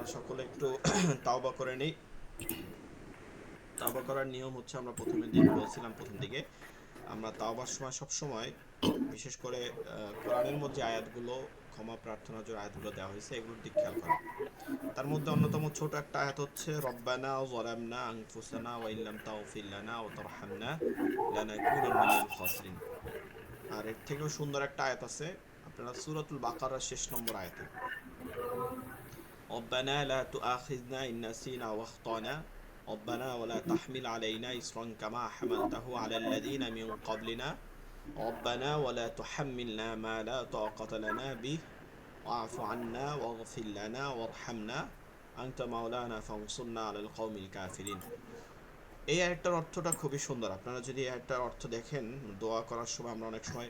আমরা সকলে একটু তাওবা করে নেই। তাওবা করার নিয়ম হচ্ছে, আমরা প্রথমে বলছিলাম প্রথম দিকে, আমরা তাওবার সময় সব সময় বিশেষ করে কোরআনের মধ্যে আয়াতগুলো, ক্ষমা প্রার্থনার যে আয়াতগুলো দেওয়া হয়েছে এগুলোর দিক খেয়াল করা। তার মধ্যে অন্যতম ছোট একটা আয়াত হচ্ছে রব্বানা যালামনা আনফুসানা ওয়া ইল্লাম তাগফির লানা ওয়া তারহামনা লানাকুনান্না মিনাল খাসিরিন। আর এর থেকেও সুন্দর একটা আয়াত আছে আপনারা সূরাতুল বাকারার শেষ নম্বর আয়াতে, ربنا لا تؤاخذنا إن نسينا واخطأنا ربنا ولا تحمل علينا إصرا كما حملته على الذين من قبلنا ربنا ولا تحملنا ما لا طاقة لنا به واعف عنا واغفر لنا وارحمنا أنت مولانا فانصرنا على القوم الكافرين. এই আয়াতটার অর্থটা খুবই সুন্দর। আপনারা যদি এই আয়াতটার অর্থ দেখেন, দোয়া করার সময় আমরা অনেক সময়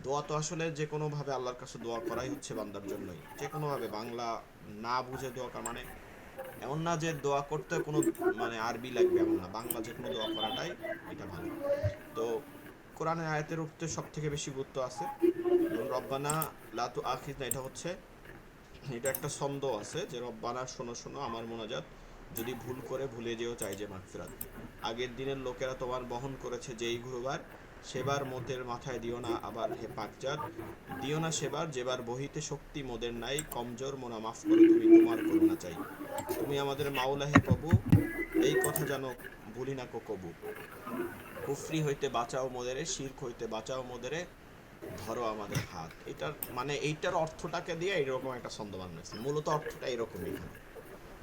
দোয়া তো আসলে যে কোনোভাবে আল্লাহর কাছে দোয়া করাই হচ্ছে বান্দার জন্যই, যে কোনোভাবে বাংলা না বুঝে দোয়া করা মানে এমন না যে দোয়া করতে কোনো মানে আরবি লাগবে, এমন না, বাংলা যে কোনো দোয়া করাটাই এটা ভালো। তো কোরআনের আয়াতের উপরে সব থেকে বেশি গুরুত্ব আছে। যেমন রব্বানা লা তু আখিজনা, এটা হচ্ছে, এটা একটা ছন্দ আছে যে রব্বানা শোনো শোনো আমার মোনাজাত, যদি ভুল করে ভুলে যেও চাই যে মাগফিরাত। আগের দিনের লোকেরা তোমার বহন করেছে যেই গুরুবার, সেবার মোদের মাথায় দিও না আবার হে পাকজাত, দিও না সেবার যেবার বহিতে শক্তি মোদের নাই, কমজোর মোনা মাফ করো তুমি তোমার করুণা চাই, তুমি আমাদের মাওলা হে প্রভু, এই কথা যেন ভুলি না কো কবু, কুফরি হইতে বাঁচাও মোদেরে, শিরক হইতে বাঁচাও মোদেরে, ধরো আমাদের হাত। এটার মানে এইটার অর্থটাকে দিয়ে এইরকম একটা ছন্দ বানাইছে, মূলত অর্থটা এরকমই এখানে।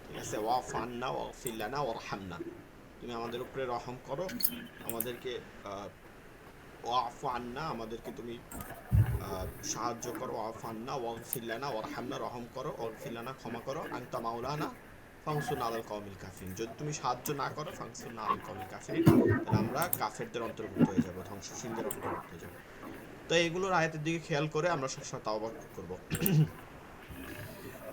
ঠিক আছে, ওয়া ফান্না ওয়া ফিল্লানা ওয়ারহামনা, তুমি আমাদের উপরে রহম করো, আমাদেরকে ওয়া ফান্না, আমাদেরকে তুমি সাহায্য করো, ওয়া ফান্না ওয়া ফিল্লানা ওয়ারহামনা, রহম করো, ওয়া ফিল্লানা ক্ষমা করো, আনতা মাওলানা ফাংসুন আলাল কওমিল কাফিরিন, যদি তুমি সাহায্য না করো ফাংসুন আলাল কওমিল কাফিরিন, তাহলে আমরা কাফেরদের অন্তর্ভুক্ত হয়ে যাব, ধ্বংসশীলদের অন্তর্ভুক্ত হয়ে যাব। তো এগুলোর আয়াতের দিকে খেয়াল করে আমরা সবসময় তাওবা করব।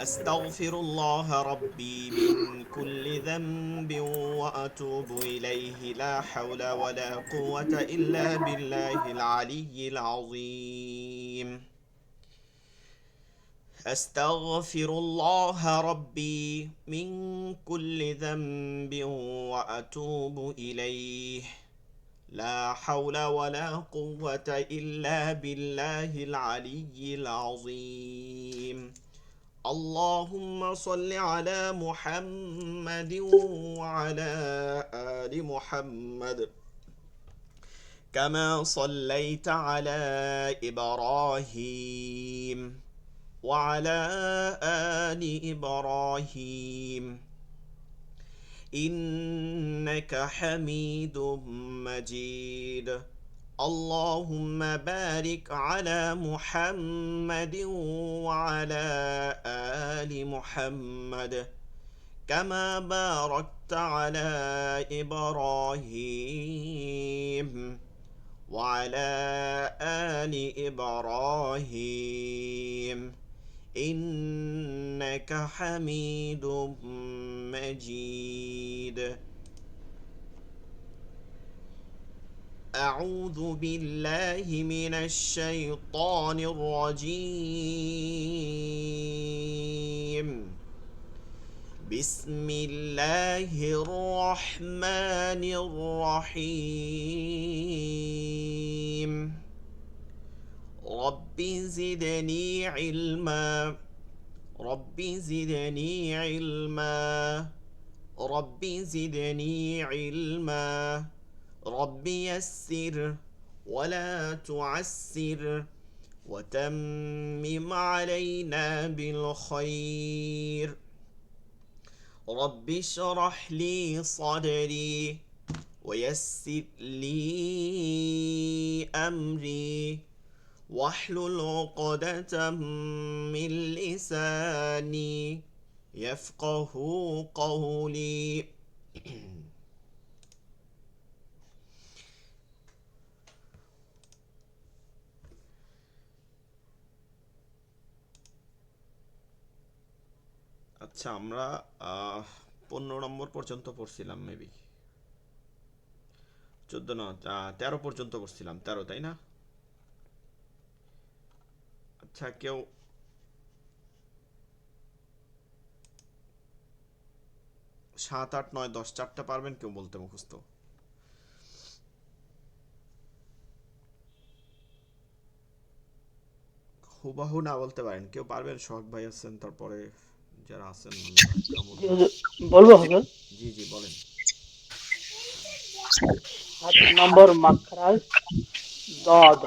আস্তাগফিরুল্লাহ রাব্বি মিন কুল্লি যামবিন ওয়া আতুবু ইলাইহি লা হাওলা ওয়ালা কুওয়াতা ইল্লা বিল্লাহিল আলিয়্যিল আযীম। أستغفر الله ربي من كل ذنب وأتوب إليه لا حول ولا قوة إلا بالله العلي العظيم. اللهم صل على محمد وعلى آل محمد كما صليت على إبراهيم وعلى آل إبراهيم إنك حميد مجيد. اللهم بارك على محمد وعلى آل محمد كما باركت على إبراهيم وعلى آل إبراهيم إنك حميد مجيد. أعوذ بالله من الشيطان الرجيم. بسم الله الرحمن الرحيم. رب زدني علما رب زدني علما رب زدني علما رب يسر ولا تعسر وتمم علينا بالخير. رب اشرح لي صدري ويسر لي أمري واحلل عقدة من لساني يفقه قولي. আচ্ছা, আমরা 15 নম্বর পর্যন্ত পড়ছিলাম, মেবি 14 না, 13 পর্যন্ত পড়ছিলাম, 13 তাই না? আচ্ছা, কেউ 7, 8, 9, 10 চারটা পারবেন কেউ বলতে মুখস্থ? হুবাহু না বলতে পারেন, কেউ পারবেন? সোহাগ ভাই আছেন, তারপরে যারা আছেন অন্যরা, কামরুল জি ভাই। হুজুর, বলবো হুজুর। জি জি বলেন। 7 নম্বর মাখরাজ দদ।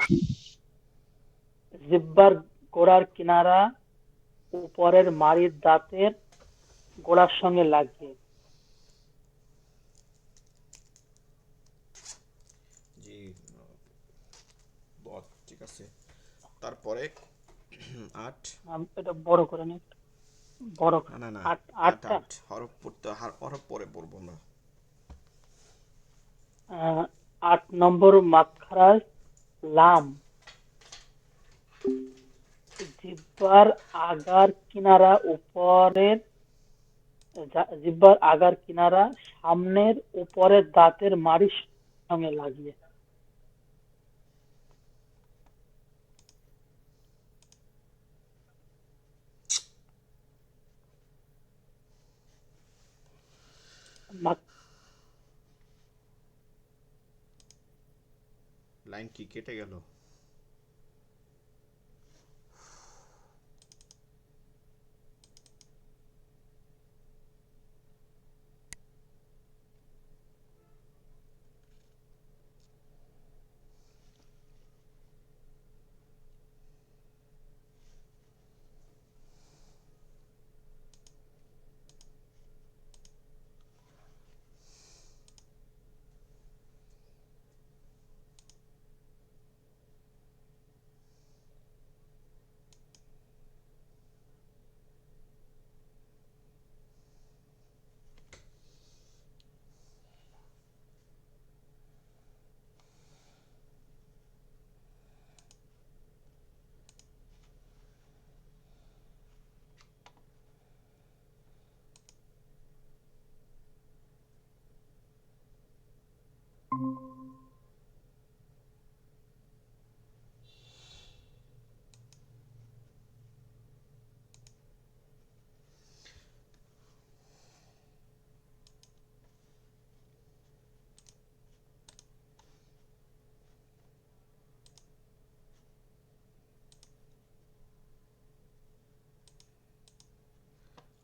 জিহ্বার গোড়ার কিনারা উপরের মাড়ির দাঁতের গোড়ার সঙ্গে লাগিয়ে। জি, বদ, ঠিক আছে। তারপরে 8। এটা বড় করে নি, বড় না না না, আট, 8 আটটা। 8 হরফ পড়তে, হরফ পরে পড়বো আমরা। আহ, 8 নম্বর মাখরাজ লাম। জিহ্বার আগার কিনারা উপরের জিহ্বার আগার কিনারা সামনের উপরের দাঁতের মাড়ির সঙ্গে লাগিয়ে। মাখ- লাইন কি কেটে গেল?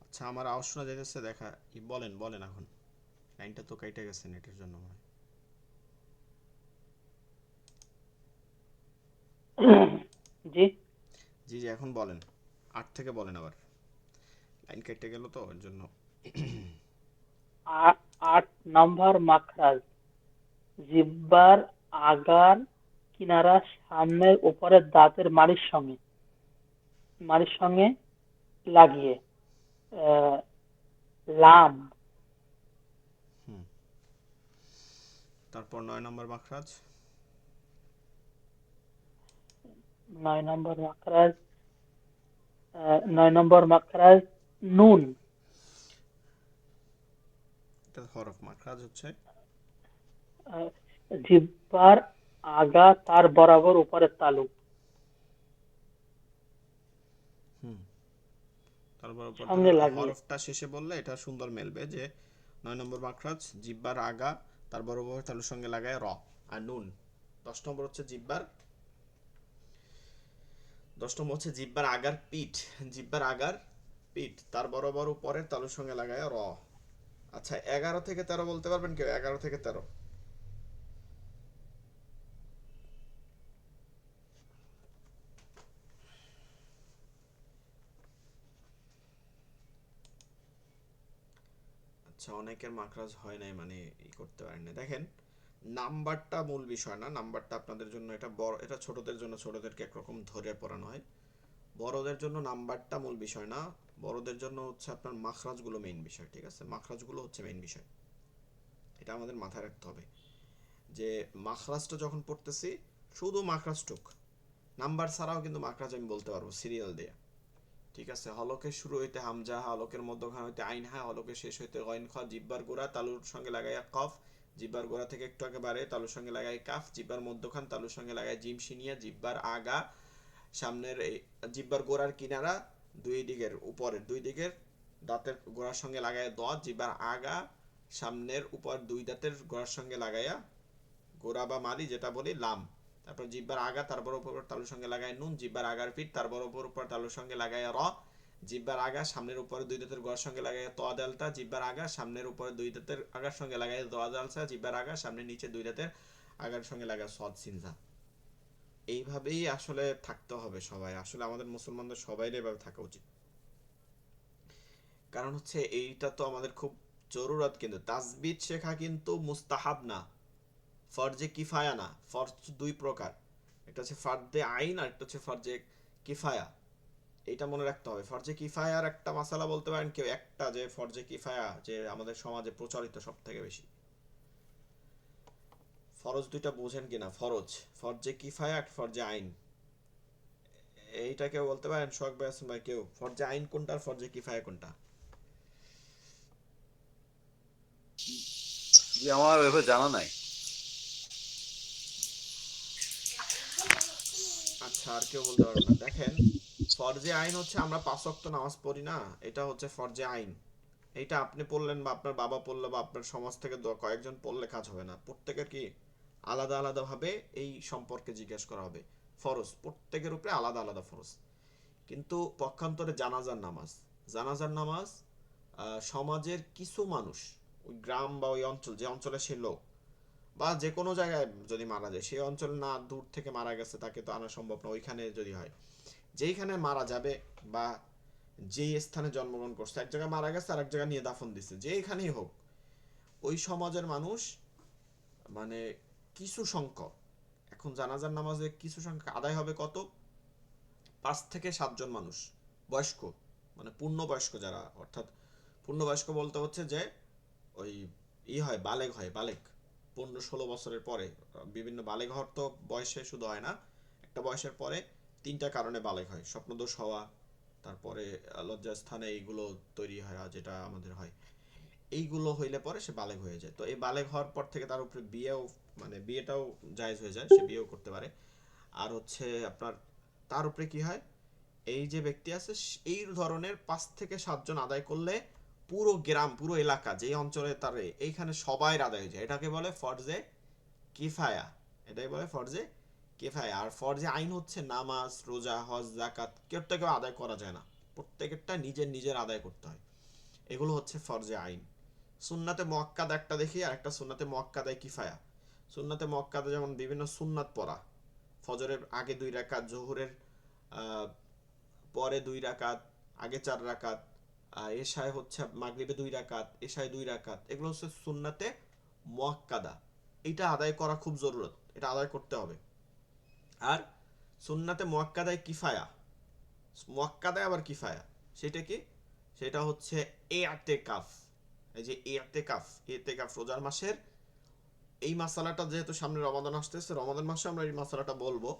আচ্ছা, আমার আওয়াজ শোনা যাইতেছে? দেখা বলেন বলেন এখন। লাইনটা তো কেটে গেছে নেটের জন্য মনে হয়। জি। জি জি, এখন বলেন। 8 থেকে বলেন আবার, লাইন কেটে গেল তো ওর জন্য। 8 নম্বর মাখরাজ জিহ্বার আগার কিনারা সামনের উপরের দাঁতের মাড়ির সঙ্গে লাগিয়ে। আহ, লাম। হুম। তারপর 9 নম্বর মাখরাজ। 9 নম্বর মাখরাজ 9 নম্বর মাখরাজ নুন। এটা হরফ, মাখরাজ হচ্ছে। আহ, জিহ্বার আগা তার বরাবর উপরের তালু হুম। তারপর উপর সঙ্গে লাগিয়ে। হরফটা শেষে বললে এটা সুন্দর মেলবে যে 9 নম্বর মাখরাজ জিব্বার আগা তার বরাবর তালুর সঙ্গে লাগায় র আর নুন। 10 নম্বর হচ্ছে জিব্বার, 10 নম্বর হচ্ছে জিব্বার আগার পিঠ, জিব্বার আগার পিঠ তার বরাবর উপরের তালুর সঙ্গে লাগায় র। আচ্ছা, 11 থেকে 13 বলতে পারবেন কেউ? 11 থেকে 13। আচ্ছা, অনেকের মাখরাজ হয় নাই মানে করতে পারেন না। দেখেন, নাম্বারটা মূল বিষয় না, নাম্বারটা আপনাদের জন্য, এটা বড়, এটা ছোটদের জন্য, ছোটদেরকে একরকম ধরে পড়ানো হয়। বড়দের জন্য নাম্বারটা মূল বিষয় না, বড়দের জন্য হচ্ছে আপনার মাখরাজগুলো মেইন বিষয়। ঠিক আছে, মাখরাজগুলো হচ্ছে মেইন বিষয়, এটা আমাদের মাথায় রাখতে হবে যে মাখরাজটা যখন পড়তেছি শুধু মাখরাজটুক, নাম্বার ছাড়াও কিন্তু মাখরাজ আমি বলতে পারবো সিরিয়াল দিয়ে। ঠিক আছে, হলকের শুরু হইতে হামজা, হলকের মধ্যখান হইতে আইন হা, হলকের শেষ হইতে গইন খ, জিব্বার গোড়া তালুর সঙ্গে লাগাইয়া কফ, জিব্বার গোড়া থেকে একটু আগে বাড়ে তালুর সঙ্গে লাগাই কাফ, জিব্বার মধ্যখান তালুর সঙ্গে লাগাই জিম শিনিয়া, জিব্বার আগা সামনের এই জিব্বার গোড়ার কিনারা দুই দিকের উপরের দুই দিকের দাঁতের গোড়ার সঙ্গে লাগাইয়া দ, জিহ্বার আগা সামনের উপর দুই দাঁতের গোড়ার সঙ্গে লাগাইয়া গোড়া বা মালি যেটা বলি লাম, তারপর জিহ্বার আগা তার বরাবর তালুর সঙ্গে লাগায় নুন, জিহ্বার আগার পিঠ তার বরাবর উপর তালুর সঙ্গে লাগায় র, জিহ্বার আগা সামনের উপরে দুই দাঁতের গোড়ার সঙ্গে লাগায় ত দেলতা, জিহ্বার আগা সামনের উপরে দুই দাঁতের আগার সঙ্গে লাগায় দ জালসা, জিহ্বার আগা সামনের নিচে দুই দাঁতের আগার সঙ্গে লাগায় সদ সিনজা। এইভাবেই আসলে থাকতে হবে সবাই, আসলে আমাদের মুসলমানদের সবাই এভাবে থাকা উচিত। কারণ হচ্ছে এইটা তো আমাদের খুব জরুরত, কিন্তু তাজবিদ শেখা কিন্তু মুস্তাহাব না, ফরজে কিফায়া না। ফরজ দুই প্রকার, একটা হচ্ছে ফরজে আইন আর একটা হচ্ছে ফরজে কিফায়া। এইটা মনে রাখতে হবে। ফরজে কিফায়ার একটা মাসালা বলতে পারেন কেউ, একটা যে ফরজে কিফায়া যে আমাদের সমাজে প্রচলিত সব থেকে বেশি। ফরজ দুইটা বুঝেন কিনা? ফরজে কিফায়া আর ফরজে আইন, এইটা কেউ বলতে পারেন? শখ ভাই, আসেন ভাই, কেউ ফরজে আইন কোনটা আর ফরজে কিফায়া কোনটা? যে আমার এভাবে জানা নাই। আচ্ছা, আর কেউ বলতে পারবে না? দেখেন, ফরজে আইন হচ্ছে আমরা 5 ওয়াক্ত নামাজ পড়ি না, এটা হচ্ছে ফরজে আইন। এইটা আপনি পড়লেন বা আপনার বাবা পড়লো বা আপনার সমাজ থেকে কয়েকজন পড়লে কাজ হবে না, প্রত্যেকের কি আলাদা আলাদা ভাবে এই সম্পর্কে জিজ্ঞেস করা হবে। ফরজ প্রত্যেকের উপরে আলাদা আলাদা ফরজ। কিন্তু পক্ষান্তরে জানাজার নামাজ সমাজের কিছু মানুষ, ওই গ্রাম বা ওই অঞ্চল, যে অঞ্চলে সে লোক বা যে কোনো জায়গায় যদি মারা যায়, সেই অঞ্চল না দূর থেকে মারা গেছে তাকে তো আনা সম্ভব না, ওইখানে যদি হয়, যেইখানে মারা যাবে বা যেই স্থানে জন্মগ্রহণ করছে, এক জায়গায় মারা গেছে আর এক জায়গায় নিয়ে দাফন দিচ্ছে, যেখানেই হোক, ওই সমাজের মানুষ মানে কিছু সংখ্যক, এখন জানাজার নামাজে কিছু সংখ্যক আদায় হবে কত? 5 থেকে 7 জন মানুষ, বয়স্ক, মানে পূর্ণবয়স্ক যারা, অর্থাৎ পূর্ণবয়স্ক বলতে হচ্ছে যে ওই হয়, বালেগ 15-16 বছরের পরে। বিভিন্ন বালেগ হওয়ার তো বয়সে শুধু হয় না, একটা বয়সের পরে 3টা কারণে বালেগ হয়: স্বপ্নদোষ হওয়া, তারপরে লজ্জাস্থানে এইগুলো তৈরি হয় যেটা আমাদের হয়, এইগুলো হইলে পরে সে বালেগ হয়ে যায়। তো এই বালেগ হওয়ার পর থেকে তার উপরে বিয়েও, মানে বিয়েটাও জায়েজ হয়ে যায়, সে বিয়েও করতে পারে। আর হচ্ছে আপনার তার উপরে কি হয়, এই যে ব্যক্তি আছে এই ধরনের 5 থেকে 7 জন আদায় করলে পুরো গ্রাম, পুরো এলাকা, যে অঞ্চলে তার এইখানে সবাই আদায় হয়ে যায়, এটাকে বলে ফরজে কিফায়া। এটাই বলে ফরজে কিফায়া। আর ফরজে আইন হচ্ছে নামাজ, রোজা, হজ, যাকাত কেউটা কেউ আদায় করা যায় না, প্রত্যেকেরটা নিজের নিজের আদায় করতে হয়। এগুলো হচ্ছে ফরজে আইন। সুন্নাতে মুআক্কাদা একটা দেখি, আর একটা সুন্নাতে মুআক্কাদায়ে কিফায়া। সুন্নাতে মুআক্কাদা যেমন বিভিন্ন সুন্নাত পড়া, ফজরের আগে 2 রাকাত, জোহরের পরে 2 রাকাত, আগে 4 রাকাত, এশায় হচ্ছে মাগরিবে 2 রাকাত, এশায় 2 রাকাত, এগুলো হচ্ছে সুন্নাতে মুআক্কাদা। এটা আদায় করা খুব জরুরত, এটা আদায় করতে হবে। আর সুন্নাতে মুআক্কাদায়ে কিফায়া, মুআক্কাদায় আবার কিফায়া, সেটা কি? সেটা হচ্ছে ইতিকাফ। এই যে ইতিকাফ রোজার মাসের, এই মাসালাটা যেহেতু সামনে রমাদান আসতেছে, রমাদান মাসে আমরা এই মাসালাটা বলবো।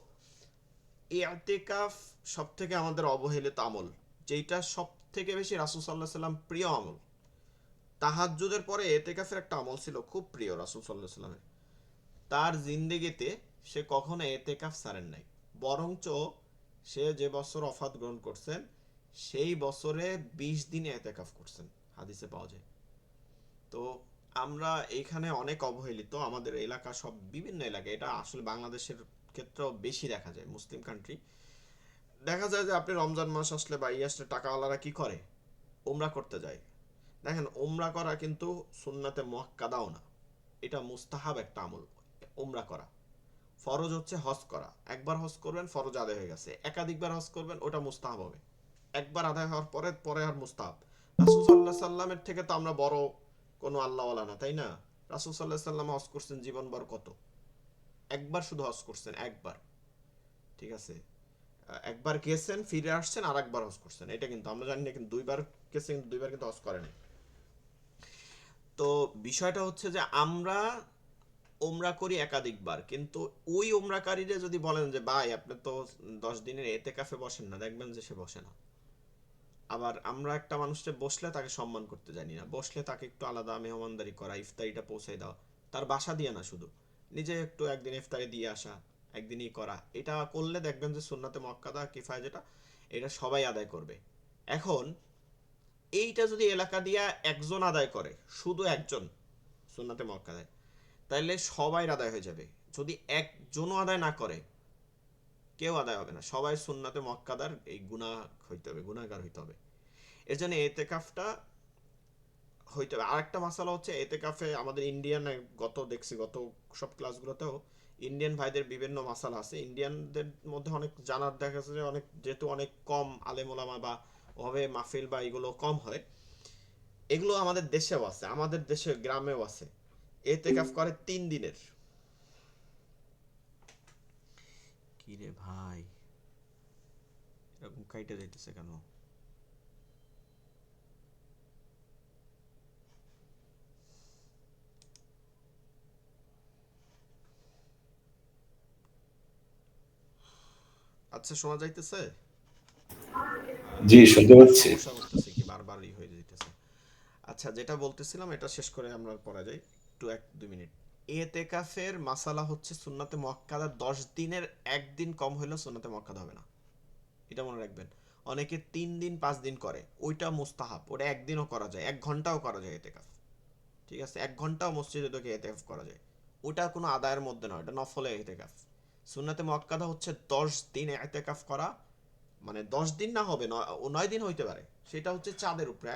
ইতিকাফ সব থেকে আমাদের অবহেলিত আমল, যেটা সব থেকে বেশি রাসূল সাল্লাল্লাহু আলাইহি সাল্লাম প্রিয় আমল। তাহাজ্জুদের পরে ইতিকাফের একটা আমল ছিল খুব প্রিয় রাসূল সাল্লাল্লাহু আলাইহি সাল্লামের। তার জিন্দেগিতে সে কখনো ইতিকাফ ছাড়েন নাই, বরঞ্চ সে যে বছর ওফাত গ্রহণ করছেন সেই বছরে 20 দিন ইতিকাফ করছেন, হাদিসে পাওয়া যায়। তো আমরা এইখানে অনেক অবহেলিত, আমাদের এলাকা, সব বিভিন্ন এলাকা, এটা আসলে বাংলাদেশের ক্ষেত্রেও বেশি দেখা যায়, মুসলিম কান্ট্রি। দেখা যায় যে আপনি রমজান মাস আসলে বা আসলে টাকাওয়ালারা কি করে, ওমরা করতে যায়। দেখেন, ওমরা করা কিন্তু সুন্নাতে মুআক্কাদাও না, এটা মুস্তাহাব একটা আমল। ওমরা করা ফরজ হচ্ছে হজ করা, একবার হজ করবেন ফরজ আদায় হয়ে গেছে, একাধিকবার হজ করবেন ওটা মুস্তাহাব হবে। একবার আদায় হওয়ার পরে পরে আর মুস্তাহাব। রাসূল সাল্লাল্লাহু আলাইহি সাল্লামের থেকে তো আমরা বড় কোনো আল্লাহওয়ালা না, তাই না? রাসূল সাল্লাল্লাহু আলাইহি সাল্লাম হজ করছেন জীবনভর কত? একবার শুধু হজ করছেন, একবার, ঠিক আছে? একবার গেছেন, ফিরে আসছেন, আর একবার হজ করছেন, এটা কিন্তু আমরা জানি না, কিন্তু 2বার গেছেন, কিন্তু 2বার কিন্তু হজ করেন। তো বিষয়টা হচ্ছে যে আমরা ওমরা করি একাধিকবার, কিন্তু ওই ওমরাকারীরা যদি বলেন যে ভাই আপনি তো 10 দিনের এতেকাফে বসেন না, দেখবেন যে সে বসে না। আবার আমরা একটা মানুষকে বসলে তাকে সম্মান করতে জানি না, বসলে তাকে একটু আলাদা মেহমানদারি করা, ইফতারিটা পৌঁছাই দেওয়া, তার বাসা দিয়ে না, শুধু নিজে একটু একদিন ইফতারি দিয়ে আসা, একদিনই করা, এটা করলে দেখবেন যে সুন্নাতে মুআক্কাদা কিফায়া যেটা, এটা সবাই আদায় করবে। এখন এইটা যদি এলাকা দিয়া একজন আদায় করে, শুধু একজন সুন্নাতে মুআক্কাদায়, তাহলে সবাই আদায় হয়ে যাবে। যদি একজনও আদায় না করে, কেউ আদায় হবে না, সবাই সুন্নাতে মুআক্কাদার এই গুনাহ হইতে হবে, গুনাহগার হইতে হবে। এর জন্য এতেকাফটা হইতে হবে। আরেকটা মাসালা হচ্ছে এতেকাফে আমাদের ইন্ডিয়ান, গত সব ক্লাসগুলোতেও ইন্ডিয়ান ভাইদের বিভিন্ন মাসালা আছে। ইন্ডিয়ানদের মধ্যে অনেক জানার দেখা যাচ্ছে যে অনেক, যেহেতু অনেক কম আলেম ওলামা বা ওভাবে মাহফিল বা এগুলো কম হয়, এগুলো আমাদের দেশেও আছে, আমাদের দেশে গ্রামেও আছে। এতেকাফ করে 3 দিনের। কি রে ভাই, এরকম কাইটে যাইতেছে কেন? আচ্ছা, শোনা যাইতেছে? জি, শুনতে পাচ্ছি। সমস্যা করতেছে কি, বারবারই হয়ে যাইতেছে। আচ্ছা, যেটা বলতেছিলাম এটা শেষ করে আমরা পড়া যাই একটু, 1-2 মিনিট। এতেকাফের মাসালা হচ্ছে সুন্নাতে মুআক্কাদা 10 দিনের একদিন কম হইলেও সুন্নাতে মুআক্কাদা হবে না, এটা মনে রাখবেন। অনেকে 3 দিন 5 দিন করে, ওইটা মুস্তাহাব, ওটা একদিনও করা যায়, 1 ঘন্টাও করা যায় এতেকাফ। ঠিক আছে, 1 ঘন্টাও মসজিদে ঢুকে এতেকাফ করা যায়, ওটা কোনো আদায়ের মধ্যে নয়, এটা নফলে এতেকাফ। সুন্নাতে মুআক্কাদা হচ্ছে 10 দিন এতেকাফ করা, মানে 10 দিন না হবে, 9 দিন হইতে পারে, সেটা হচ্ছে চাঁদের উপরে।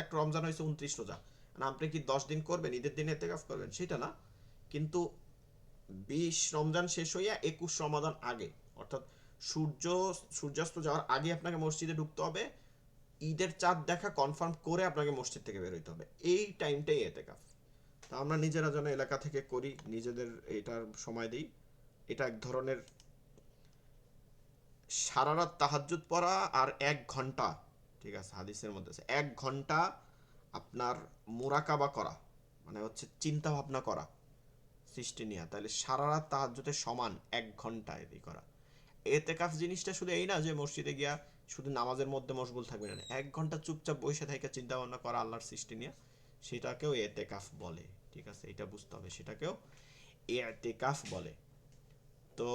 এক রমজান হয়েছে 29 রোজা, না আপনি কি 10 দিন করবেন, ঈদের দিনে এতেকাফ করবেন সেটা না, কিন্তু 20 রমজান শেষ হইয়া 21 রমাদান আগে, অর্থাৎ সূর্য সূর্যাস্ত যাওয়ার আগে আপনাকে মসজিদে ঢুকতে হবে, ঈদের চাঁদ দেখা কনফার্ম করে আপনাকে মসজিদ থেকে বের হইতে হবে, এই টাইমটাই এতেকাফ। তা আমরা নিজেরা যেন এলাকা থেকে করি, নিজেদের এটার সময় দিই। এটা এক ধরনের সারা রাত তাহাজ্জুদ পড়া আর 1 ঘন্টা, ঠিক আছে, হাদিসের মধ্যে আছে 1 ঘন্টা আপনার মুরাকাবা করা, মানে হচ্ছে চিন্তা ভাবনা করা সৃষ্টি নিয়ে, তাহলে সারা রাত তাহাজ্জুদের সমান 1 ঘন্টা এদি করা। এতেকাফ জিনিসটা শুধু এই না যে মসজিদে গিয়া শুধু নামাজের মধ্যে মশগুল থাকবে না, 1 ঘন্টা চুপচাপ বসে থেকে চিন্তা ভাবনা করা আল্লাহর সৃষ্টি নিয়ে, সেটাকেও এতেকাফ বলে। ঠিক আছে, এটা বুঝতে হবে, সেটাকেও এতেকাফ বলে। তো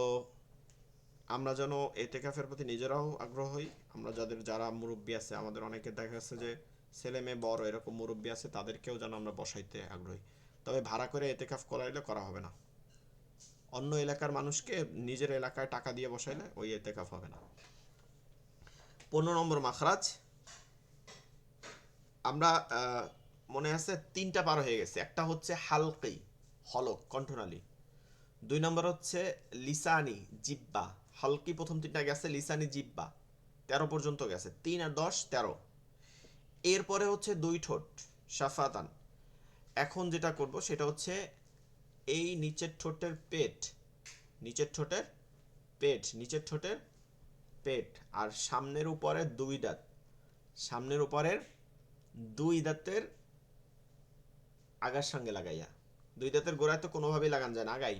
আমরা যেন এতেকাফের প্রতি নিজেরাও আগ্রহ হই। আমরা যারা মুরব্বী আছে, আমাদের অনেকে দেখা যাচ্ছে যে ছেলে মেয়ে বড় এরকম মুরব্বী আছে, তাদেরকেও যেন আমরা বসাইতে আগ্রহী। তবে ভাড়া করে এতেকাফ করাইলে করা হবে না, অন্য এলাকার মানুষকে নিজের এলাকায় টাকা দিয়ে বসাইলে ওই এতেকাফ হবে না। 15 নম্বর মাখরাজ, আমরা মনে আছে 3টা পার হয়ে গেছে। একটা হচ্ছে হালকি, হলক, কণ্ঠনালী। 2 নম্বর হচ্ছে লিসানি, জিব্বা। হালকি প্রথম 3টা গেছে, লিসানি জিব্বা 13 পর্যন্ত গেছে, 3 আর 10 13। এরপরে হচ্ছে 2 ঠোঁট, শাফাতান। এখন যেটা করব সেটা হচ্ছে এই নিচের ঠোঁটের পেট, নিচের ঠোঁটের পেট, নিচের ঠোঁটের পেট, আর সামনের উপরে 2 দাঁত, সামনের উপরের 2 দাঁতের আগার সঙ্গে লাগাইয়া, 2 দাঁতের গোড়ায় তো কোনোভাবেই লাগান যায় না, আগাই।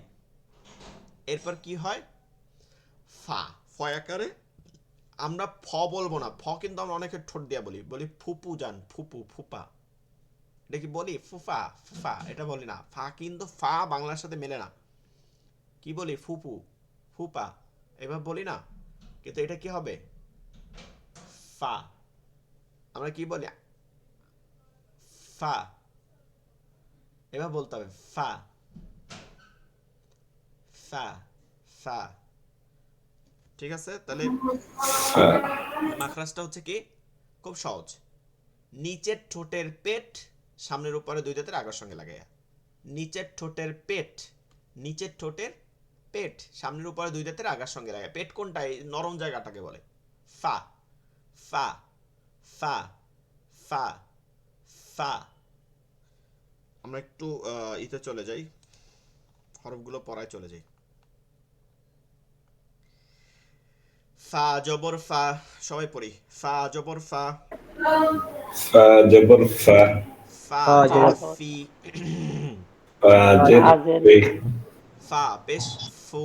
এরপর কি হয়, ফা, ফয়াকারে। আমরা ফ বলবো না, ফ কিন্তু আমরা অনেকে ঠোঁট দিয়া বলি, বলি ফুপু যান, ফুপু, ফুপা, এটা কি বলি, ফুফা, ফুফা, এটা বলি না। ফা কিন্তু ফা বাংলার সাথে মেলে না, কি বলি, ফুপু, ফুপা, এবার বলি না, কিন্তু এটা কি হবে, ফা। আমরা কি বলি, ফা, এবার বলতে হবে ফা, ফা, ফা। ঠিক আছে, তাহলে মাখরাজটা হচ্ছে কি, খুব সহজ। নিচের ঠোঁটের পেট, সামনের উপরে 2 দাঁতের আগার সঙ্গে লাগাইয়া, নিচের ঠোঁটের পেট, নিচের ঠোঁটের পেট, সামনের উপরে 2 দাঁতের আগার সঙ্গে লাগায়। পেট কোনটা, এই নরম জায়গাটাকে বলে ফা, ফা, ফা, ফা, ফা। আমরা একটু ইতে চলে যাই, হরফগুলো পড়ায় চলে যাই। ফা জবর ফা, সবাই পড়ি, ফা জবর ফা, ফা জবর ফা, ফা জের ফা ফি, ফা জের জের ফি, ফা পেশ ফু,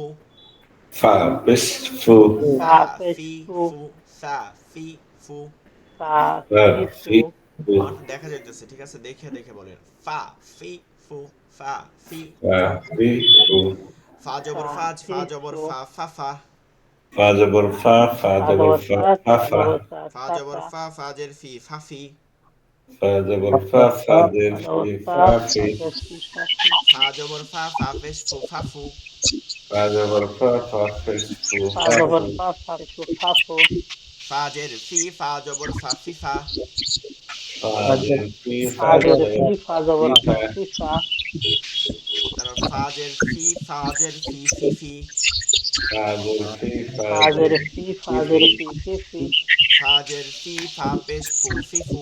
ফা পেশ ফু, ফা ফা পেশ ফি ফু, ফু, ফা ফি ফু। ফা ফা ফি ফু, ফি ফু, আমার দেখা যাইতেছে, ঠিক আছে, দেখে দেখে বলেন, ফা ফি ফু, ফা ফি ফা ফু। ফি ফু, ফা ফা জবর ফাজ, ফি ফা জবর ফু, ফা, ফা ফা। ফা জবর ফা, ফা ফা জবর জবর ফা, ফা, ফা ফা ফা, জবর ফা, ফা ফা জবর ফা, ফা, ফাজের ফি, ফাফি। Fa জবর ফা, ফা জের ফি, ফা ফি। ফা জবর ফা, ফা পেশ ফু, ফা ফু। ফা জবর ফা, ফা ফেস ফু, ফা ফু। ফা জের ফি, ফা জবর ফা, ফি ফা। ফা জের ফি, ফা জবর ফি, ফা। তারপর ফা জের ফি, ফা জের ফি, ফি ফি। ফা জের ফি, ফা জের ফি ফি। ফা জের ফি, ফা পেশ ফু, ফি ফু।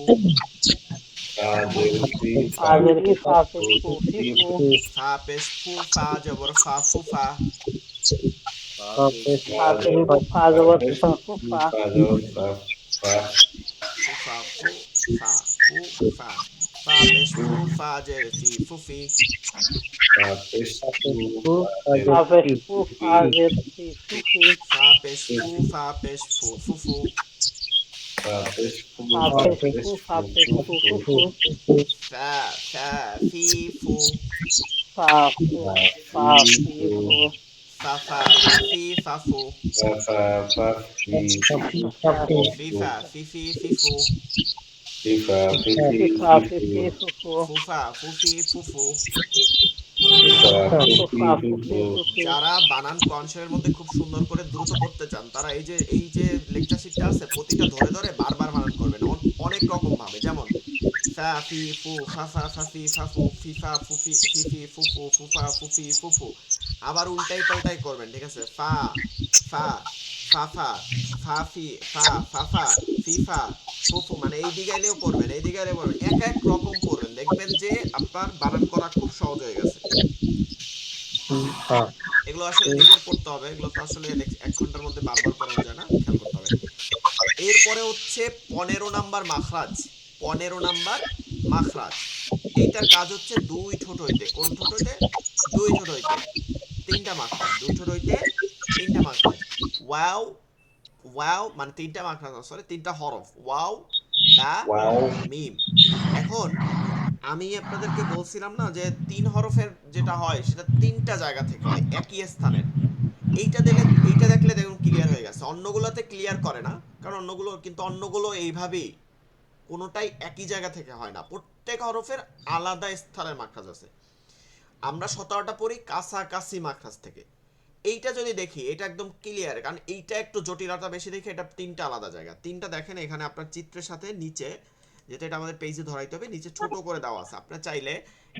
ফা জের ফি, ফা পেস ফু, ফি ফু। ফা পেশ ফু, ফা জবর ফা, ফু ফা। ফা জবর ফা পেস ফু, ফা জবর ফা, ফা। ফু ফা ফু, ফা ফু ফা। ফা পেশ ফু, ফা জের ফি, ফু ফি। ফা পেস ফু, ফা জের ফি। ফা পেশ ফু, ফা পেশ ফু, ফু ফু। ফা পেস ফু, ফা পেস ফু, ফু ফু। ফা ফা ফি ফু। ফা ফি ফু। ফা ফা ফা ফি, ফা ফু। ফা ফা ফা ফি ফু, ফু ফি ফু। ফা ফি ফি, ফি ফু। ফি ফা ফি ফি, ফি ফু। ফু ফা ফু ফি, ফু ফু। ফি ফা ফি ফি, ফি ফু। যারা বানান কনসের মধ্যে খুব সুন্দর করে দ্রুত পড়তে চান তারা এই যে লেকচার শিটটা আছে প্রতিটা ধরে ধরে বারবার বানান করবেন অনেক রকম ভাবে, যেমন ফা ফি ফু, ফা ফা ফা ফি, ফা ফু, ফি ফা ফু ফি, ফি ফি ফু ফু, ফু ফা ফু ফি, ফু ফু। আবার উল্টাই পাল্টাই করবেন, ঠিক আছে? ফা ফা ফা ফা ফা ফি ফা ফা ফা ফি ফা ফু ফু, মানে এই দিকে এলেও পড়বেন, এই দিকে এলেও পড়বেন, এক এক রকম পড়বেন, দেখবেন যে আপনার বানান করা খুব সহজ হয়ে গেছে। এগুলো আসলে নিজের পড়তে হবে, এগুলো তো আসলে এক ঘন্টার মধ্যে বারবার পড়ানো যায় না, খেয়াল করতে হবে। এরপরে হচ্ছে 15 নাম্বার মাখরাজ। 15 নাম্বার মাখরাজ, এইটার কাজ হচ্ছে দুই ঠোঁট হইতে। কোন ঠোঁট হইতে? দুই ঠোঁট হইতে তিনটা মাখরাজ, দুই ঠোঁট হইতে তিনটা মাখরাজ। ওয়াও, ওয়াও মানে তিনটা মাখরাজ, সরি তিনটা হরফ, ওয়াও বা ওয়াও। মিম। এখন আমি আপনাদেরকে বলছিলাম না যে 3 হরফের যেটা হয় সেটা 3টা জায়গা থেকে হয়, একই স্থানের। এইটা দেখলে দেখুন ক্লিয়ার হয়ে গেছে। অন্যগুলোতে ক্লিয়ার করে না, কারণ অন্যগুলো এইভাবেই, কোনোটাই একই জায়গা থেকে হয় না, প্রত্যেক হরফের আলাদা স্থানের মাখরাজ আছে। আমরা 17টা পড়ি কাছাকাছি মাখরাজ থেকে। এইটা যদি দেখি এটা একদম ক্লিয়ার, কারণ এইটা একটু জটিলতা বেশি দেখে এটা 3টা আলাদা জায়গা। 3টা দেখেন এখানে আপনার চিত্রের সাথে নিচে, যেটা এটা আমাদের পেজে ধরাইতে হবে, নিচে ছোট করে দেওয়া আছে, আপনারা চাইলে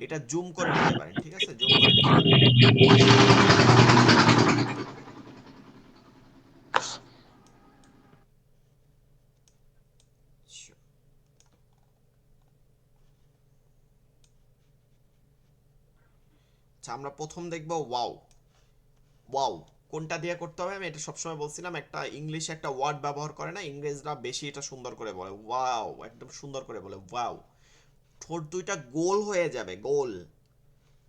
এটা জুম করে নিতে পারেন, ঠিক আছে? জুম করে নিতে পারেন। আচ্ছা, আমরা প্রথম দেখব ওয়াও। ওয়াও কোনটা দিয়ে করতে হবে আমি এটা সবসময় বলছিলাম, একটা ইংলিশে একটা ওয়ার্ড ব্যবহার করে না, ইংরেজরা বেশি এটা সুন্দর করে বলে, ওয়াও, একদম সুন্দর করে বলে ওয়াও। ঠোঁট দুইটা গোল হয়ে যাবে, গোল।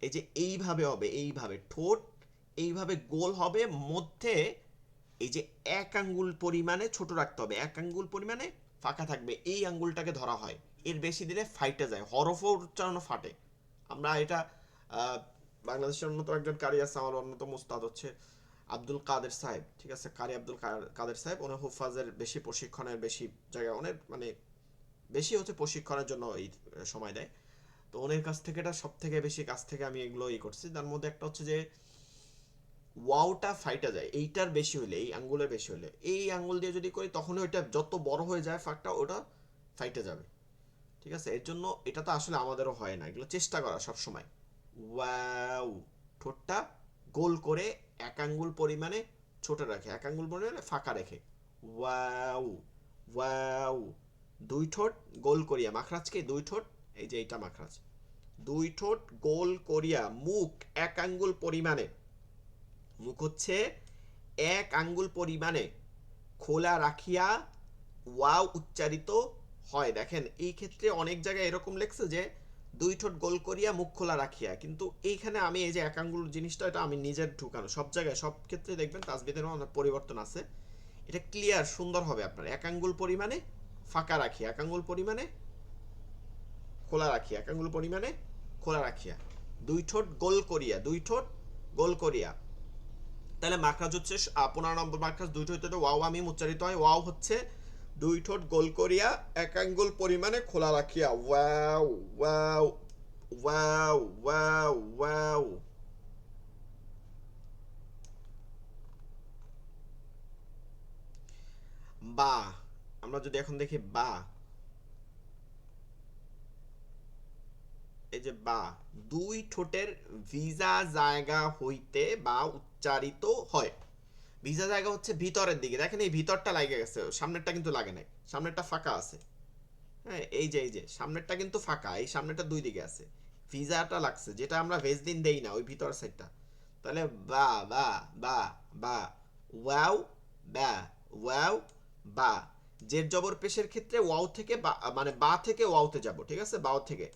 এই যে এইভাবে হবে, এইভাবে ঠোঁট এইভাবে গোল হবে, মধ্যে এই যে 1 আঙ্গুল পরিমাণে ছোট রাখতে হবে, 1 আঙ্গুল পরিমাণে ফাঁকা থাকবে, এই আঙ্গুলটাকে ধরা হয়। এর বেশি দিলে ফাইটে যায়, হরফও উচ্চারণ ফাটে। আমরা এটা বাংলাদেশের অন্যতম একজন কারি আছে, আমার অন্যতম উস্তাদ হচ্ছে আব্দুল কাদের সাহেব, ঠিক আছে? কারি আব্দুল কাদের সাহেব, উনি হুফাজের বেশি প্রশিক্ষণের বেশি জায়গায় অনেক মানে বেশি হচ্ছে প্রশিক্ষণের জন্য এই সময় দেয়। তো ওনের কাছ থেকে এটা সব থেকে বেশি কাছ থেকে আমি এগুলো করছি। তার মধ্যে একটা হচ্ছে যে ওয়াওটা ফাইটা যায়, এইটার বেশি হইলে, এই আঙ্গুলের বেশি হইলে, এই আঙ্গুল দিয়ে যদি করি তখন ওইটা যত বড় হয়ে যায় ফাঁকটা, ওটা ফাইটে যাবে, ঠিক আছে? এর জন্য এটা তো আসলে আমাদেরও হয় না, এগুলো চেষ্টা করা সব সময়। ওয়াও, ঠোঁটটা গোল করে 1 আঙ্গুল পরিমাণে ছোট রাখে, 1 আঙ্গুল পরিমাণে ফাঁকা রেখে। Wow, wow. দুই ঠোঁট গোল করিয়া, মাখরাজকে দুই ঠোঁট, এই যে এইটা মাখরাজ, দুই ঠোঁট গোল করিয়া মুখ 1 আঙ্গুল পরিমাণে, মুখ হচ্ছে 1 আঙ্গুল পরিমাণে খোলা রাখিয়া ওয়াও উচ্চারিত হয়। দেখেন এই ক্ষেত্রে অনেক জায়গায় এরকম লেখছে যে দুই ঠোঁট গোল করিয়া মুখ খোলা রাখিয়া, কিন্তু এইখানে আমি এই যে 1 আঙ্গুল জিনিসটা, এটা আমি নিজের ঢুকানো, সব জায়গায় সব ক্ষেত্রে দেখবেন তাসবিদের অনেক পরিবর্তন আছে, এটা ক্লিয়ার সুন্দর হবে আপনার। 1 আঙ্গুল পরিমাণে ফাঁকা রাখিয়া, 1 আঙ্গুল পরিমাণে খোলা রাখিয়া, 1 আঙ্গুল পরিমাণে খোলা রাখিয়া, দুই ঠোঁট গোল করিয়া, দুই ঠোঁট গোল করিয়া। তাহলে মাখরাজ হচ্ছে 15 নম্বর মাখরাজ, দুই ঠোঁট ওয়াও আমি উচ্চারিত হয়। ওয়াও হচ্ছে দুই ঠোঁট গোল করিয়া এক আঙ্গুল পরিমাণে খোলা রাখিয়া। Wow wow wow wow wow. বা, আমরা যদি এখন দেখি বা, এই যে বা, দুই ঠোঁটের ভিজা জায়গা হইতে বা উচ্চারিত হয়। ভিজা জায়গা হচ্ছে ভিতরের দিকে, দেখেন এই ভিতরটা লাগে গেছে, সামনেরটা কিন্তু লাগে নাই, সামনেরটা ফাঁকা আছে। হ্যাঁ, এই যে সামনেরটা কিন্তু ফাঁকা, এই সামনেরটা দুই দিকে আছে, ভিজাটা লাগছে, যেটা আমরা ভেজ দিন দেই না, ওই ভিতর সাইডটা। তাহলে বা বা বা বা, ওয়াও বা, ওয়াও বা। জের জবর পেশের ক্ষেত্রে ওয়াও থেকে বা, মানে বা থেকে ওয়াওতে যাব, ঠিক আছে, বাও থেকে।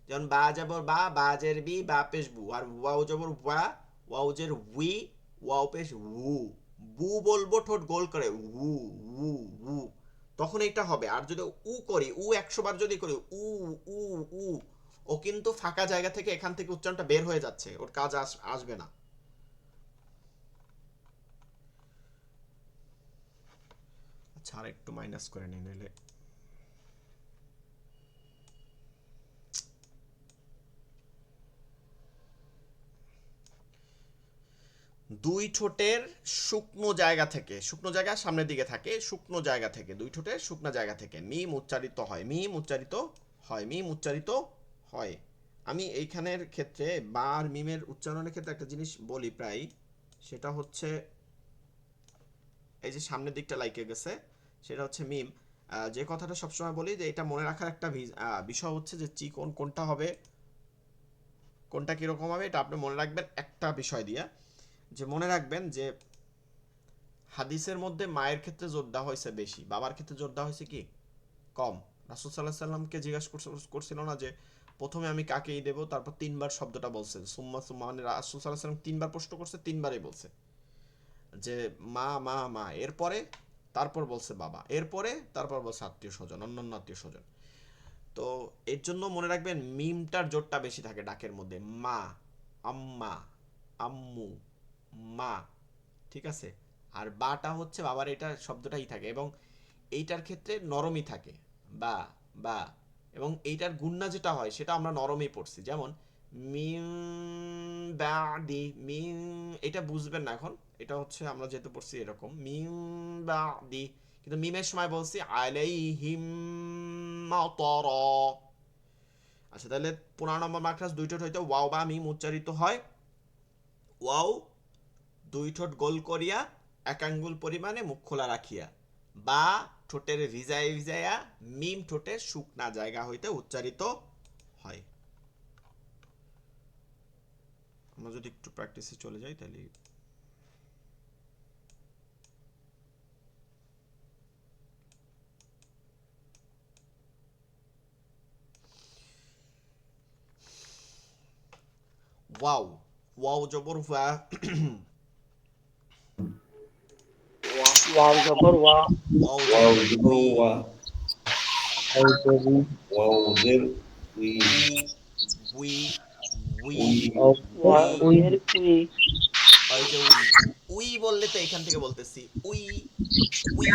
যেমন বা জবর বা, বা জের বি, বা পেশ বু। আর ওয়াও জবর ওয়া, ওয়াও জের উই, ওয়াও পেশ উ। বু বলবো ঠোঁট গোল করে, উ উ উ, তখন এটা হবে। আর যদি উ করি, উ 100 বার যদি করি, উ উ উ, ও কিন্তু ফাঁকা জায়গা থেকে এখান থেকে উচ্চারণটা বের হয়ে যাচ্ছে, ওর কাজ আসবে না। আচ্ছা, আর একটু মাইনাস করে নিই, নইলে দুই ঠোঁটের শুকনো জায়গা থেকে, শুকনো জায়গা সামনের দিকে থাকে, শুকনো জায়গা থেকে, দুই ঠোঁটের শুকনো জায়গা থেকে মিম উচ্চারিত হয়, মিম উচ্চারিত হয়, মিম উচ্চারিত হয়। আমি এইখানের ক্ষেত্রে বা আর মিমের উচ্চারণের ক্ষেত্রে একটা জিনিস বলি প্রায়, সেটা হচ্ছে এই যে সামনের দিকটা লাইকে গেছে, সেটা হচ্ছে মিম। যে কথাটা সবসময় বলি যে এটা মনে রাখার একটা বিষয় হচ্ছে যে চিকন কোনটা হবে, কোনটা কিরকম হবে, এটা আপনি মনে রাখবেন একটা বিষয় দিয়ে, যে মনে রাখবেন যে হাদিসের মধ্যে মায়ের ক্ষেত্রে জোর দেওয়া হয়েছে বেশি, বাবার ক্ষেত্রে জোর দেওয়া হয়েছে কি কম। রাসূল সাল্লাল্লাহু আলাইহি সাল্লামকে জিজ্ঞাসা করছিল না যে প্রথমে আমি কাকেই দেব, তারপর তিনবার শব্দটা বলছে সুম্মা সুম্মা, মানে রাসূল সাল্লাল্লাহু আলাইহি সাল্লাম তিনবার প্রশ্ন করছে, তিনবারই বলছে যে মা মা মা, এরপরে তারপর বলছে বাবা, এরপরে তারপর বলছে আত্মীয় স্বজন, অন্যান্য আত্মীয় স্বজন। তো এর জন্য মনে রাখবেন মিমটার জোরটা বেশি থাকে ডাকের মধ্যে, মা, আম্মা, আম্মু, মা, ঠিক আছে। আর বাটা হচ্ছে বাবার এটা শব্দটাই থাকে, এবং এইটার ক্ষেত্রে নরমই থাকে, বা বা। এবং এইটার গুণনা যেটা হয় সেটা আমরা নরমই পড়ছি, যেমন মিম বাদি, মিম, এটা বুঝবেন না এখন, এটা হচ্ছে আমরা যেহেতু পড়ছি এরকম মিম বাদি, কিন্তু মিমের সময় বলছি আলাইহিম মাতারা। আচ্ছা, তাহলে 15 নম্বর মাখরাজ দুই ঠোঁট হইতে ওয়াও বা মিম উচ্চারিত হয়। ওয়াও দুই ঠোঁট গোল করিয়া এক আঙ্গুল পরিমাণে মুখ খোলা রাখিয়া, বা ঠোঁটের ভিজায় ভিজাইয়া, মিম ঠোঁটের শুকনা জায়গা হইতে উচ্চারিত হয়। আমরা যদি একটু প্র্যাকটিসে চলে যাই তাহলে ওয়াও, ওয়াও জবর ওয়া, ওয়াও জবর ওয়া, ওয়াও ওয়াও জবর জবর উই, ওয়া, ওয়াও জের উই, উই উই উই উই, ওয়া উই। উইয়ের উই, ওই যে উই, উই বললে তো এখান থেকে বলতেছি উই, উই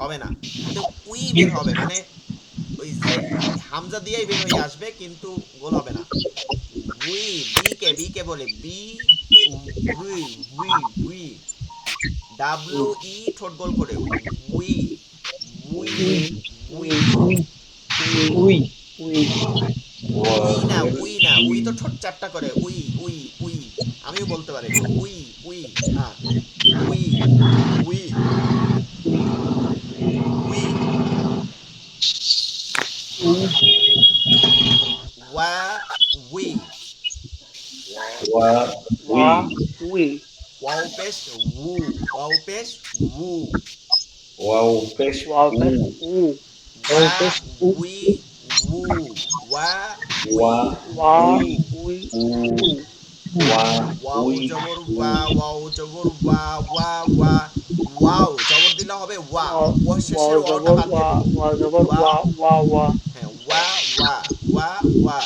হবে না, কিন্তু উই বের হবে, মানে ওই যে হামজা দিয়েই বের হয়ে আসবে, কিন্তু গোল হবে না। উই, বি কে বলে B, we we we, W E ঠোঁট গোল করে we, we we we. We উই, ওয়া উই না জের উই না, উই, উই তো ঠোঁট চাপটা করে, উই উই উই। আমিও বলতে পারি উই উই, হ্যাঁ, উই উই উই। ওয়া উই, ওয়া উই, ওয়া উই, ওয়াও পেশ উ, ওয়াও পেশ উ, ওয়াও পেশ ওয়াও উ, পেশ উ, ওয়া উই উ, ওয়া উই ওয়া ওয়া উ। উই উই উ, উ, ওয়া ওয়াও উই জবর উ, ওয়া, ওয়াও জবর ওয়া, ওয়া ওয়া। ওয়াও জবর দিলে হবে ওয়া, ও ওয়াও শেষের ওয়াওটা জবর বাদ ওয়া, দিয়ে দিব। ওয়া জবর ওয়া, ওয়া, ওয়া ওয়া, হ্যাঁ, ওয়া ওয়া ওয়া ওয়া।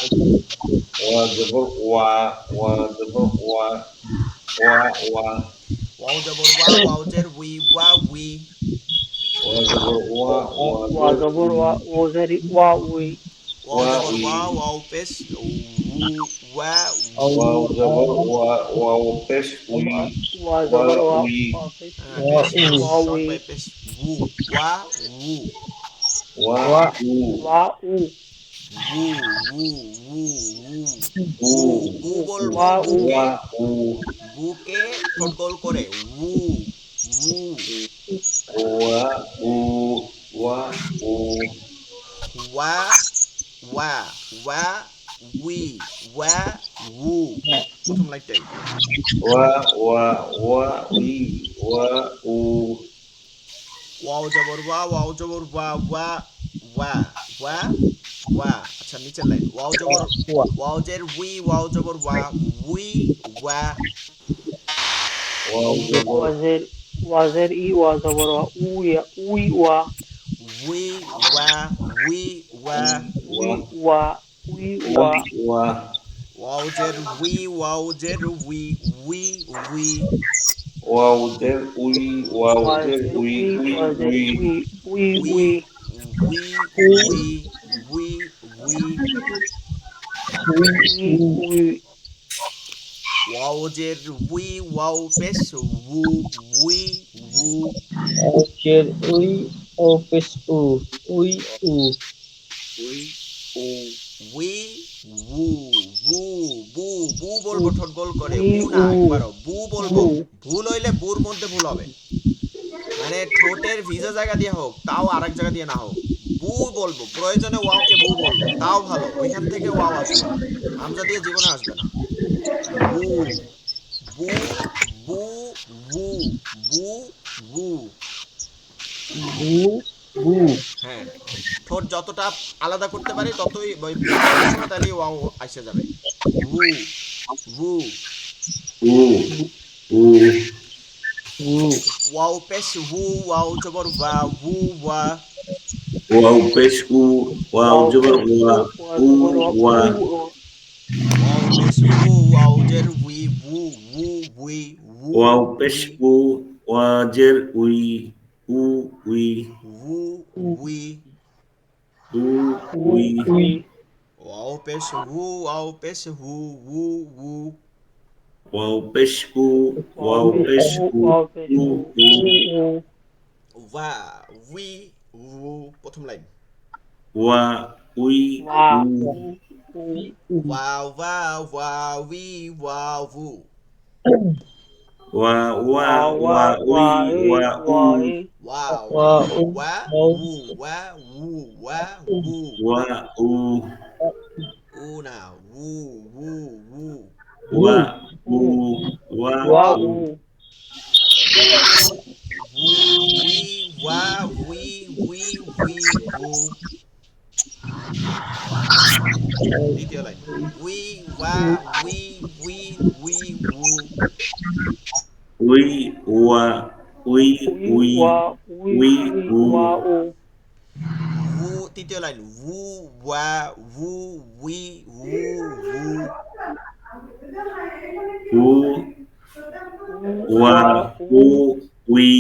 ওয়া জবর ওয়া, ওয়া জবর ওয়া, ওয়া ওয়া, ওয়াও জবর ওয়া, ওয়াও জের উই, ওয়া উই। ওয়া জবর ওয়া ওয়া ওয়া জের জবর উই ওয়া ও জের ওয়া উই ওয়াও ওয়া জবর উই ওয়া ওয়াও পেশ উ ওয়া ওয়াও জবর ওয়া ওয়াও পেশ উই ওয়া ওয়া জবর ওয়া উই ওয়া পেশ পেশ পেশ ওয়া শর্ট উই বাই পেশ উ ওয়া উ ওয়া উ ওয়া উ উ উ উ উ বু বু বলবো ওয়া উ বুকে ওয়া উ বুকে ঠোঁট গোল করে উ উ ওয়া উ ওয়া উ ওয়া ওয়া ওয়া উই ওয়া উ প্রথম লাইনটাই ওয়া ওয়া ওয়া উই ওয়া উ ওয়াও জবর ওয়া ওয়াও জবর ওয়া ওয়া ওয়া ওয়া ওয়া আচ্ছা নিচের লাইন ওয়াও জবর ওয়াও জের উই ওয়াও জবর ওয়া উই ওয়া ওয়াও জবর ওয়া জের ই ওয়া জবর ওয়া উই ওয়া উই ওয়া উই ওয়া ওয়া ওয়া উই ওয়া উই ওয়া ওয়াও জের উই ওয়াও জের উই উই উই ওয়াও জের উই ওয়াও ওয়া জের জের উই উই উই ওয়া জের উই we we we we we we we we we we ওয়াও জের উই ওয়াও পেশ উ উই উ Ocher ui opes ui u উই উ উই উ বু বু বু বলবো ঠোঁট গোল করে উই উ না উ একবারও বু বলবো উ ভুল হইলে বুর মধ্যে ভুল হবে মানে ঠোঁটের ভিজা জায়গা দিয়ে হোক তাও আরেক জায়গা দিয়ে না হোক বু বলবো প্রয়োজনে ওয়াওকে বু বলবো তাও ভালো ওইখান থেকে ওয়াও আসবে হামজা দিয়ে জীবনে আসবে না বু বু বু বু বু বু bu bu হ্যাঁ ঠোঁট যতটা আলাদা করতে পারি ততই ওই বু বলার সময় তাহলে ওয়াও আসে যাবে বু বু উ উ bu ওয়াও পেশ হু ওয়াও জবর ওয়া হু ওয়া ওয়াও পেশ উ ওয়াও ওয়াও জবর পেশ উ ওয়া ওয়া উ জবর ওয়া ওয়া ওয়াও পেশ হু ওয়াও জের হুই হু হু হুই হু ওয়াও পেশ হুই উ ওয়া জের উই উ উই হু হুই উ উ উই উই ওয়াও পেশ হু ওয়াও পেশ হু হু হু ওয়াও পেশ উ ওয়াও ওয়াও পেশ পেশ উ উ ওয়াও পেশ উ উ উ উ ওয়া উই হু প্রথম লাইন ওয়া উই ওয়া উ উ উ ওয়া ওয়া ওয়া উই ওয়া হু ওয়া ওয়া ওয়া ওয়া ওয়া উই ওয়া ই ওয়া উ ওয়া ই ওয়া wa উ u ওয়া wa হু ওয়া হু ওয়া হু ওয়া উ উ না হু হু হু ওয়া উ উ ওয়া ওয়া উ উ হু উই ওয়া উই উই উই হু দ্বিতীয় লাইন উই ওয়া we we we who we ওয়া উই উই উই ওয়া উই উই উই উ ওয়া উ হু তৃতীয় লাইন হু ওয়া হু উই হু হু উ উ ওয়া ওয়া উ উ উই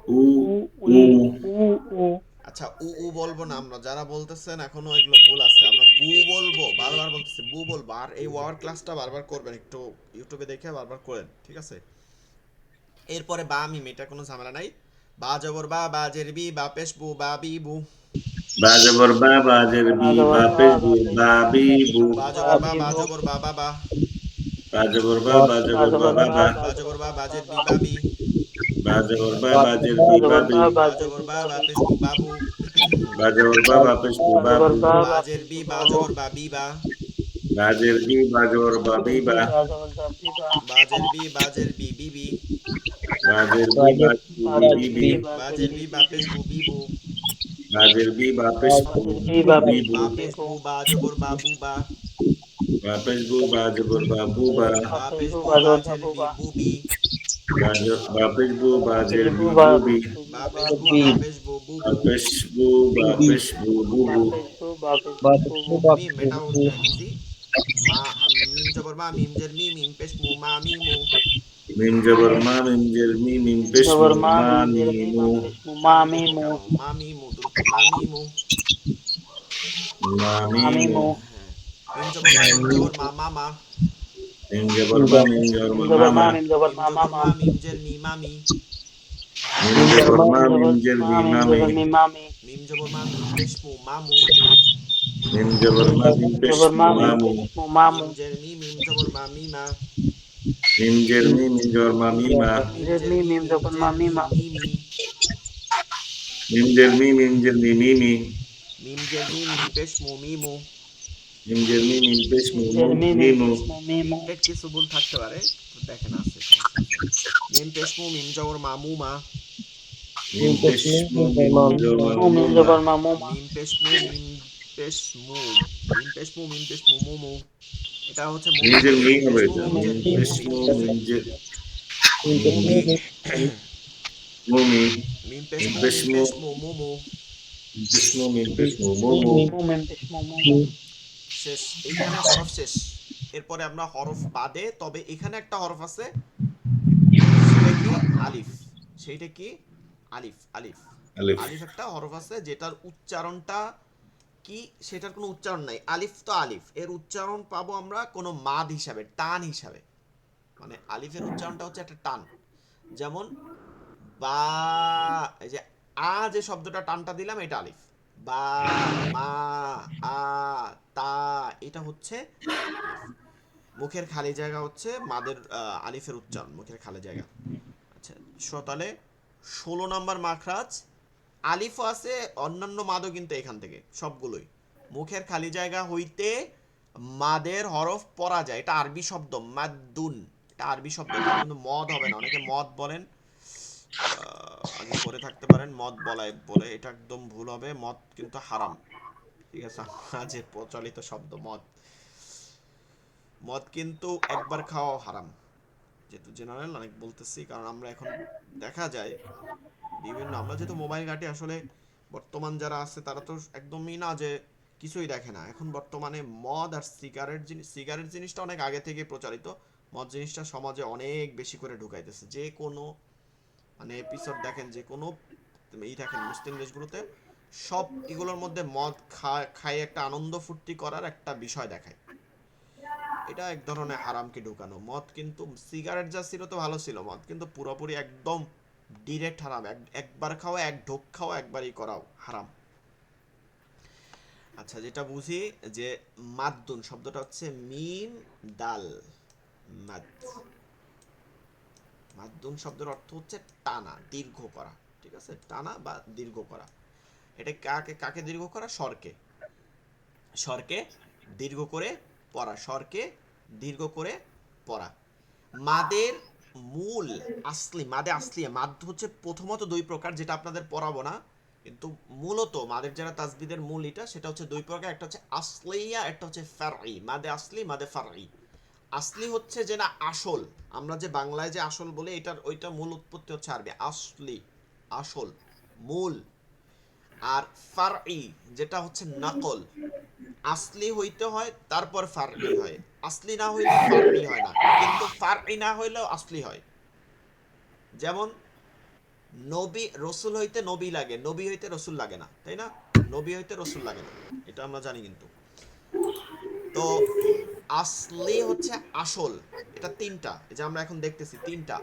উ উ উই উ উ উ আচ্ছা উ উ বলবো না আমরা যারা বলতেছেন এখনো এগুলো ভুল আছে আমরা বু বলবো বারবার বলতেছি বু বলবো আর এই ওয়ার ক্লাসটা বারবার করবেন একটু ইউটিউবে দেখে বারবার করেন ঠিক আছে এরপরে বা মিম এটা কোনো ঝামেলা নাই বা জবর বা বা জের বি বা পেশ বু বা বি বু বা জবর বা বা জের বা বি জবর বা বা পেশ বা বু পেশ বা বি বু বা বা জবর বা বি বা বু জবর বা বা বা বা জবর বা বা বা জবর বা জবর বা বা বা বা বা জবর জবর বা বা বা বা জের বি বা বা বি বা জবর বা বা জের বা বি বা জবর বি বা বা বা জের জবর বি বা বা বা বি পেশ বু বাবু বা জবর বা বা পেশ বু বা বা জবর বু বা বা বা জের পেশ বি বু বা বা বু জবর বা বি বা বা জের বি বা জবর বা বা বি জের বি বা বা জবর বা বি বা বা জের বি বা জের বি বি বি বা জের বি বা বা বি জের বি বি বি বা বা জের জের বি বি বা বি বি পেশ বু বি বু বা জের বি বা পেশ বা বু জের বি বা বি পেশ বু বু বা বি পেশ বু বু বা জবর বা বু বা বা পেশ বু বা জবর বা বু বা বা বা পেশ পেশ বু বু বা বা জবর বা জের বু বি বা বু বি বা পেশ বু বা জের বি বু বি বা বু বি পেশ বা বু বা পেশ বু বু বা বি পেশ বু বু বা বু পেশ বু বা পেশ বু বু বা বু পেশ বু বা পেশ বু Bapak বু itu বু মিম এটাও ইজি মা মিম জবর মা মিম জের মি মিম পেশ মু মা মি মু মিম জবর মা মিম জের মি মিম পেশ মু জবর মা মা মিম মি জের মি মু মাম পেশ মু মা মি মু মামিমু দ্রুত মামিমু। মা মি মা মি মু মু হ্যাঁ, মিম জবর মা মিম জবর মা মামা। মিম জবর মা মিম জবর মিম মা জবর মা মামা মিম জবর মিম মা জবর মামা মা মিম জের মি মামি। মিম মিম জবর জবর মা মা মিম মিম জবর জের মা মি মিম মামি জবর মি মামি মিম জবর মা মিম পেশ মু মামু। মিম জবর মা মিম পেশ জবর মু মা মিম মামু পেশ মু মামু মিম জের মি মিম জবর মা মিমা। মিম জের মি মিম জবর মা মিমা মিম জের জের মি মি মিম মিম জবর মা জের মি মিমা মিমি। মিম জের মি মিম জের মি মিমি মিম জের মি মিম পেশ মু মিমু। মিম জের মি মিম পেশ মু মিম জের মি মিম মিমু পেশ মু মিমু একটু কিছু ভুল থাকতে পারে, তো দেখেন আছে সমস্যা আছে। মিম পেশ মু মিম জবর মা মুমা। মিম পেশ মু মিম মিম জবর পেশ মা মু মিম মুমা জবর মা মুমা মিম পেশ মু মিম পেশ মু মিম পেশ মু মিম পেশ মু মুমু। এটা হচ্ছে মিম মুমি জের হবে, মি মিম পেশ হবে মু এটা মিম মিম জের মি পেশ মুমি। মু ঠিক আছে, মিম জের মুমি। মুমি মিম পেশ মিম মু পেশ মিম মু পেশ মু মুমু। মিম পেশ মু মিম পেশ মু মুমু মু মিম পেশ মু মুমু শেষ, এইখানে হরফ শেষ। এরপরে আমরা হরফ বাদে, তবে এখানে একটা হরফ আছে, সেটা কি আলিফ। সেইটা কি আলিফ। আলিফ আলিফ আলিফ একটা হরফ আছে যেটার উচ্চারণটা কি, সেটার কোনো উচ্চারণ নাই। আলিফ তো আলিফ, এর উচ্চারণ পাবো আমরা কোনো মাদ হিসাবে, টান হিসাবে। মানে আলিফের উচ্চারণটা হচ্ছে একটা টান। যেমন বা, এই যে আ যে শব্দটা টানটা দিলাম এটা আলিফ। বা, মা, আ, তা, এটা হচ্ছে আলিফ। মুখের খালি জায়গা হচ্ছে মাদের আলিফের উচ্চারণ, মুখের খালি জায়গা। আচ্ছা, তাহলে 16 নম্বর মাখরাজ। আলিফও আছে, অন্যান্য মাদও কিন্তু এখান থেকে সবগুলোই মুখের খালি জায়গা হইতে মাদের হরফ পড়া যায়। এটা আরবি শব্দ মাদ্দুন, এটা আরবি শব্দ, এটা কিন্তু মদ হবে না। অনেকে মদ বলেন, আগে পড়ে থাকতে পারেন মদ বলায় বলে, এটা একদম ভুল হবে। মদ কিন্তু হারাম, ঠিক আছে। যে প্রচলিত শব্দ মদ, মদ কিন্তু একবার খাওয়া হারাম। যেহেতু জেনারেল অনেক বলতেছি, কারণ আমরা এখন দেখা যায় বিভিন্ন, আমরা যেহেতু মোবাইল ঘাটে, আসলে বর্তমান যারা আছে তারা তো একদমই না যে কিছুই দেখে না। এখন বর্তমানে মদ আর সিগারেট জিনিসটা অনেক আগে থেকে প্রচারিত। মদ জিনিসটা সমাজে অনেক বেশি করে ঢুকাইতেছে। যে কোনো মানে এপিসোড দেখেন, যে কোনো দেখেন মুসলিম দেশগুলোতে, সব এগুলোর মধ্যে মদ খায় একটা আনন্দ ফুর্তি করার একটা বিষয় দেখায়। এটা এক ধরনের হারামকে ঢুকানো। মদ কিন্তু, সিগারেট যা ছিল তো ভালো ছিল, মদ কিন্তু পুরোপুরি একদম ডিরেক্ট হারাম। একবার খাওয়া, এক ঢোক খাওয়া, একবারই করাও হারাম। আচ্ছা, যেটা বুঝি যে মাদ্দুন শব্দটা হচ্ছে মিম দাল মাদ। মাদ্দুন শব্দের অর্থ হচ্ছে টানা, দীর্ঘ করা। ঠিক আছে, টানা বা দীর্ঘ করা। এটা কাকে কাকে দীর্ঘ করা? স্বরকে, স্বরকে দীর্ঘ করে পড়া, স্বরকে দীর্ঘ করে পড়া। মাদের মূল আসলি, মাদে আসলি, মাদ হচ্ছে প্রথমত দুই প্রকার, যেটা আপনাদের পড়াবো না, কিন্তু মূলত মাদের যারা তাসবিদের মূল এটা, সেটা হচ্ছে দুই প্রকার। একটা হচ্ছে আসলিয়া, একটা হচ্ছে ফারঈ। মাদে আসলি, মাদে ফারঈ। আসলি হচ্ছে যে না আসল, আমরা যে বাংলায় যে আসল বলি, এটার ওইটা মূল উৎপত্তি হচ্ছে আরবি আসলি, আসল, মূল। আর ফারঈ যেটা হচ্ছে নকল। আসলি হইতে হয়, তারপর ফারঈ হয়। আসলি না হইলে ফারঈ হয় না, কিন্তু ফারঈ না হইলেও আসলি হয়। যেমন নবী রসুল হইতে নবী লাগে, নবী হইতে রসুল লাগে না, তাই না? নবী হইতে রসুল লাগে না, এটা আমরা জানি। কিন্তু তো আসলি হচ্ছে আসল, এটা তিনটা, এই যে আমরা এখন দেখতেছি তিনটা।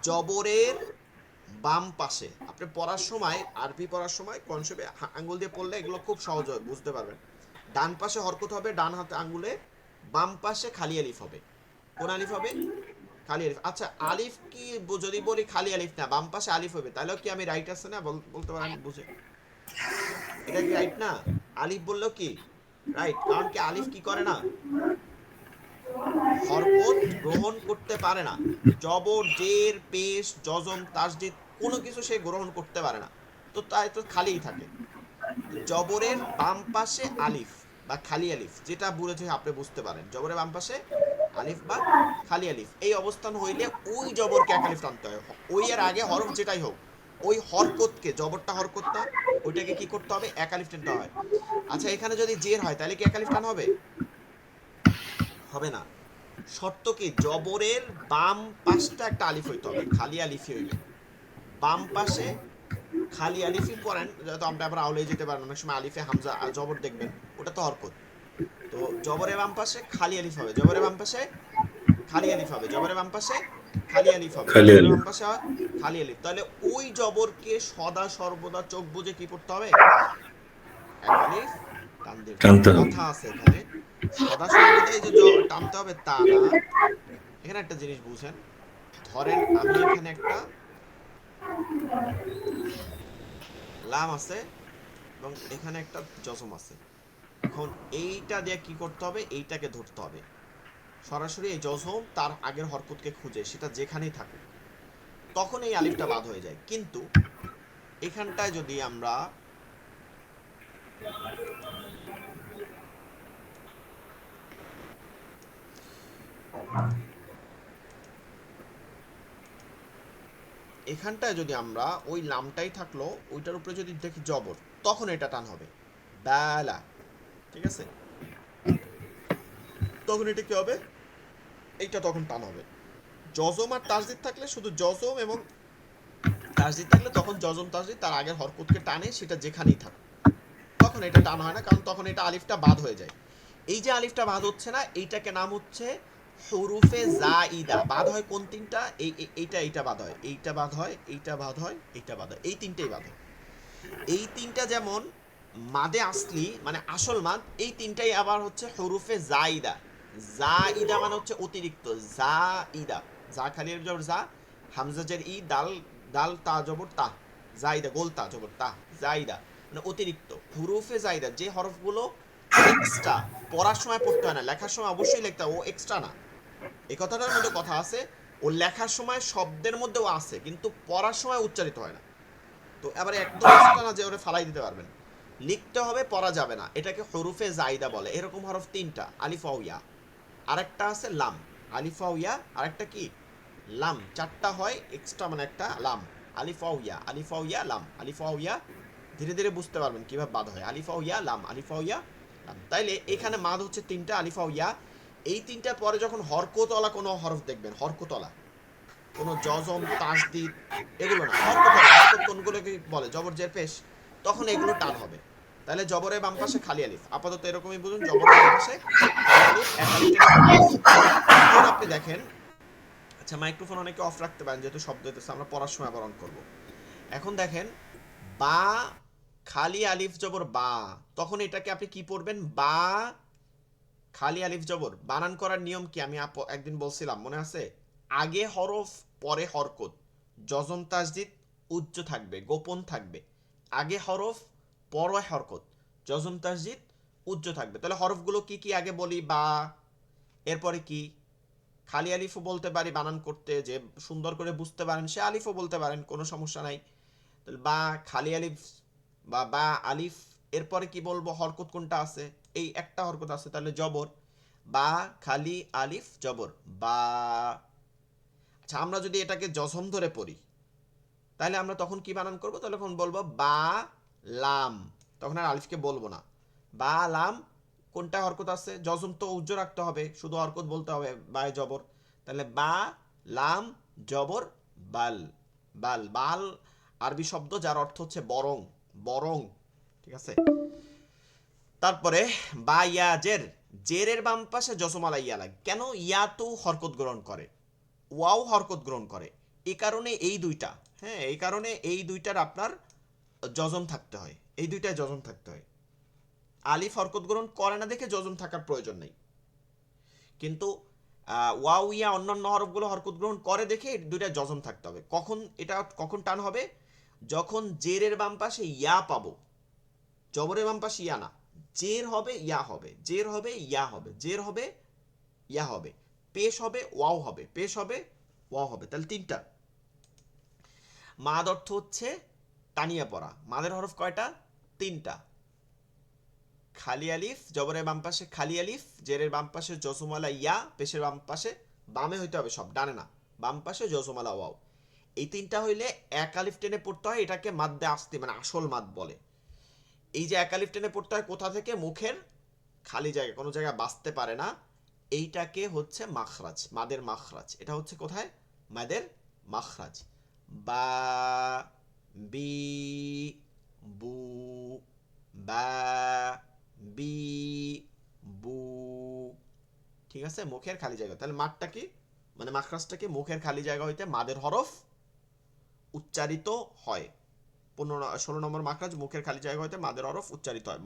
জবরের বাম পাশে আপনি পড়ার সময়, আরবি পড়ার সময় কনসেপ্টে আঙ্গুল দিয়ে পড়লে এগুলো খুব সহজ হয়, বুঝতে পারবেন। ডান পাশে হরকত হবে, ডান হাতে আঙ্গুলে। বাম পাশে খালি আলিফ হবে। কোন আলিফ হবে? খালি আলিফ। আচ্ছা, আলিফ কি যদি বলি খালি আলিফ না, বাম পাশে আলিফ হবে, তাহলেও কি আমি রাইট আছে না? বলতে পারেন বুঝে, এটা কি রাইট না? আলিফ বললেও কি রাইট, কারণ কি আলিফ কি করে না, হরকত গ্রহণ করতে পারে না। জবর, জের, পেশ, জজম, তাসদিদ কোনো কিছু সে গ্রহণ করতে পারে না। তো তাই তো খালিই থাকে। জবরের বাম পাশে আলিফ বা খালি আলিফ, যেটা বুঝে আপনি বুঝতে পারেন, জবরের বাম পাশে আলিফ বা খালি আলিফ, এই অবস্থান হইলে ওই জবরকে এক আলিফ টানতে হয়। ওই এর আগে হরফ যেটাই হোক, ওই হরকতকে, জবরটা হরকত না, ওইটাকে কি করতে হবে? এক আলিফ টানতে হয়। আচ্ছা, এখানে যদি জের হয় তাহলে কি এক আলিফ টান হবে? হবে না। শর্ত কি জবরের বাম পাশটা একটা আলিফ হইতে হবে, খালি আলিফই হইবে। বাম পাশে খালি আলিফই পড়েন, যত আমরা আবার আউলে যেতে পারেন, অনেক সময় আলিফে হামজা জবর দেখবেন, ওটা তো হরকত। তো জবরের বাম পাশে খালি আলিফ হবে, জবরের বাম পাশে খালি আলিফ হবে, জবরের বাম পাশে খালি আলিফ হবে, খালি জবরের আলিফ বাম পাশে খালি আলিফ। তাহলে ওই জবরকে সদা সর্বদা চোখ বুজে কি পড়তে হবে? এক আলিফ টান দিয়ে পড়তে টানতে হবে। হবে। কথা আছে এখানে, সদা সর্বদা এই যে টানতে হবে তা না। এখানে একটা জিনিস বুঝেন, ধরেন আমি এখানে একটা লাম আছে এবং এখানে একটা জজম আছে। এখন এইটা দিয়ে কি করতে হবে? এইটাকে ধরতে হবে সরাসরি, এই জজম তার আগের হরকতকে খুঁজে, সেটা যেখানেই থাকুক, তখন এই আলিফটা বাদ হয়ে যায়। কিন্তু এখানটায় যদি আমরা ওই লামটাই থাকলো, ওইটার উপরে যদি দেখি জবর, তখন এটা টান হবে বালা, ঠিক আছে? তখন এটা কি হবে? এইটা তখন টান হবে। জজম আর তাসদিদ থাকলে, শুধু জজম এবং তাসদিদ থাকলে, তখন জজম তাসদিদ তার আগের হরকতকে টানে, সেটা যেখানেই থাকুক, তখন এটা টান হয় না, কারণ তখন এটা আলিফটা বাদ হয়ে যায়। এই যে আলিফটা বাদ হচ্ছে না, এইটাকে নাম হচ্ছে হুরুফে জাইদা। বাদ হয় কোন তিনটা? এইটা বাদ হয়, এইটা বাদ হয়, এইটা বাদ হয়, এইটা বাদ হয়, এই তিনটেই বাদ হয়। এই তিনটা যেমন মাদে আসলি মানে আসল মাদ, এই তিনটাই আবার হচ্ছে হুরুফে জাইদা। জাইদা মানে হচ্ছে অতিরিক্ত, জাইদা, যা খালি জবর যা, হামজা জের ই, দাল দাল তা জবর তা, জাইদা গোল তা জবর তা, জাইদা মানে অতিরিক্ত। হুরুফে জাইদা যে হরফগুলো এক্সট্রা, পড়ার সময় পড়তে হয় না, লেখার সময় অবশ্যই লিখতে হয়, ও এক্সট্রা না। এই কথাটার মধ্যে কথা আছে, ও লেখার সময় শব্দের মধ্যেও আছে, কিন্তু পড়ার সময় উচ্চারিত হয় না। তো এবারে একদম এক্সট্রা না যে ওরে ফালাই দিতে পারবেন, লিখতে হবে, পড়া যাবে না, এটাকে হরুফে জাইদা বলে। এরকম হরফ তিনটা, আলিফ ওয়া ইয়া, আরেকটা আছে লাম। আলিফ ওয়া ইয়া, আরেকটা কি লাম। চারটা হয় এক্সট্রা, মানে একটা লাম। আলিফ ওয়া ইয়া, আলিফ ওয়া ইয়া, লাম, আলিফ ওয়া ইয়া। ধীরে ধীরে বুঝতে পারবেন কিভাবে বাদ হয়। আলিফ ওয়া ইয়া, লাম, আলিফ ওয়া ইয়া, লাম। তাইলে এখানে মাদ হচ্ছে তিনটা, আলিফ ওয়া ইয়া। এই তিনটার পরে যখন হরকতওয়ালা কোনো হরফ দেখবেন, হরকতওয়ালা কোনো জজম তাসদিদ এগুলো না, হরকতওয়ালা, হরকত কোনগুলোকে বলে? জবর জের পেশ, তখন এগুলো টান হবে। তাহলে জবরের বাম পাশে খালি আলিফ, আপাতত এরকমই বুঝুন, জবরের বাম পাশে খালি আলিফ, এক আলিফ টেনে পড়তে হবে। এখন আপনি দেখেন, আচ্ছা মাইক্রোফোন অনেকে অফ রাখতে পারেন, যেহেতু শব্দ হইতেছে, আমরা পড়ার সময় আবার অন করবো। এখন দেখেন, বা খালি আলিফ জবর বা, তখন এটাকে আপনি কি পড়বেন? বা খালি আলিফ জবর। বানান করার নিয়ম কি আমি একদিন বলছিলাম, মনে আছে? আগে হরফ পরে হরকত, জজম তাসদিদ উচ্চ থাকবে, গোপন থাকবে। আগে হরফ পরে হরকত, জজম তাসদিদ উচ্চ থাকবে। তাহলে হরফগুলো কি কি আগে বলি? বা, এরপরে কি? খালি আলিফও বলতে পারি বানান করতে, যে সুন্দর করে বুঝতে পারেন সে আলিফও বলতে পারেন, কোনো সমস্যা নাই। তাহলে বা খালি আলিফ বা বা আলিফ, এরপরে কি বলবো? হরকত কোনটা আছে? এই একটা হরকত আছে, তাহলে জবর, বা খালি আলিফ জবর বা। আচ্ছা আমরা যদি এটাকে জজম ধরে পড়ি, তাহলে আমরা তখন কি বানান করবো? তখন বলবো বা লাম, তখন আর আলিফকে বলবো না। বা লাম, কোনটা হরকত আছে? জজম তো উজ্জ্ব রাখতে হবে, শুধু হরকত বলতে হবে, বায় জবর। তাহলে বা লাম জবর বাল, বাল। বাল আরবি শব্দ যার অর্থ হচ্ছে বরং, বরং, ঠিক আছে? তারপরে বা ইয়া জের, জেরের বাম পাশে জসমালা ইয়া লাগে কেন? ইয়া তো হরকত গ্রহণ করে, ওয়াও হরকত গ্রহণ করে, এই কারণে এই দুইটা, হ্যাঁ এই কারণে এই দুইটার আপনার জজম থাকতে হয়, এই দুইটায় জজম থাকতে হয়। আলিফ হরকত গ্রহণ করে না দেখে জজম থাকার প্রয়োজন নেই, কিন্তু ওয়াও ইয়া অন্যান্য হরফগুলো হরকত গ্রহণ করে দেখে দুইটা জজম থাকতে হবে। কখন এটা কখন টান হবে? যখন জেরের বাম পাশে ইয়া পাবো, জবরের বাম পাশে ইয়া না, জের হবে ইয়া হবে, জের হবে ইয়া হবে, জের হবে ইয়া হবে, পেশ হবে ওয়াও হবে, পেশ হবে ওয়াও হবে। তাহলে তিনটা। মাদ অর্থ হচ্ছে টানিয়া পড়া। মাদের হরফ কয়টা? তিনটা। খালি আলিফ, জবরের বাম পাশে খালি আলিফ, জেরের বাম পাশে জসুমালা ইয়া, পেশের বাম পাশে, বামে হইতে হবে সব, ডানে না, বাম পাশে জসুমালা ওয়াও। এই তিনটা হইলে এক আলিফ টেনে পড়তে হয়, এটাকে মাদ্দে আসতি মানে আসল মাদ বলে। এই যে এক আলিফ টেনে পড়তে হয় কোথা থেকে? মুখের খালি জায়গা, কোনো জায়গায় বাঁচতে পারে না, এইটাকে হচ্ছে মাখরাজ, মাদের মাখরাজ। এটা হচ্ছে কোথায়? মাদের মাখরাজ। বা, বি, বু, বা, বি, বু। ঠিক আছে, মুখের খালি জায়গা। তাহলে মাঠটা কি, মানে মাখরাজটা কি? মুখের খালি জায়গা হইতে মাদের হরফ উচ্চারিত হয়। 16 নম্বর মাখরাজ, মুখের খালি জায়গা হইতে মাদের হরফ উচ্চারিত হয়।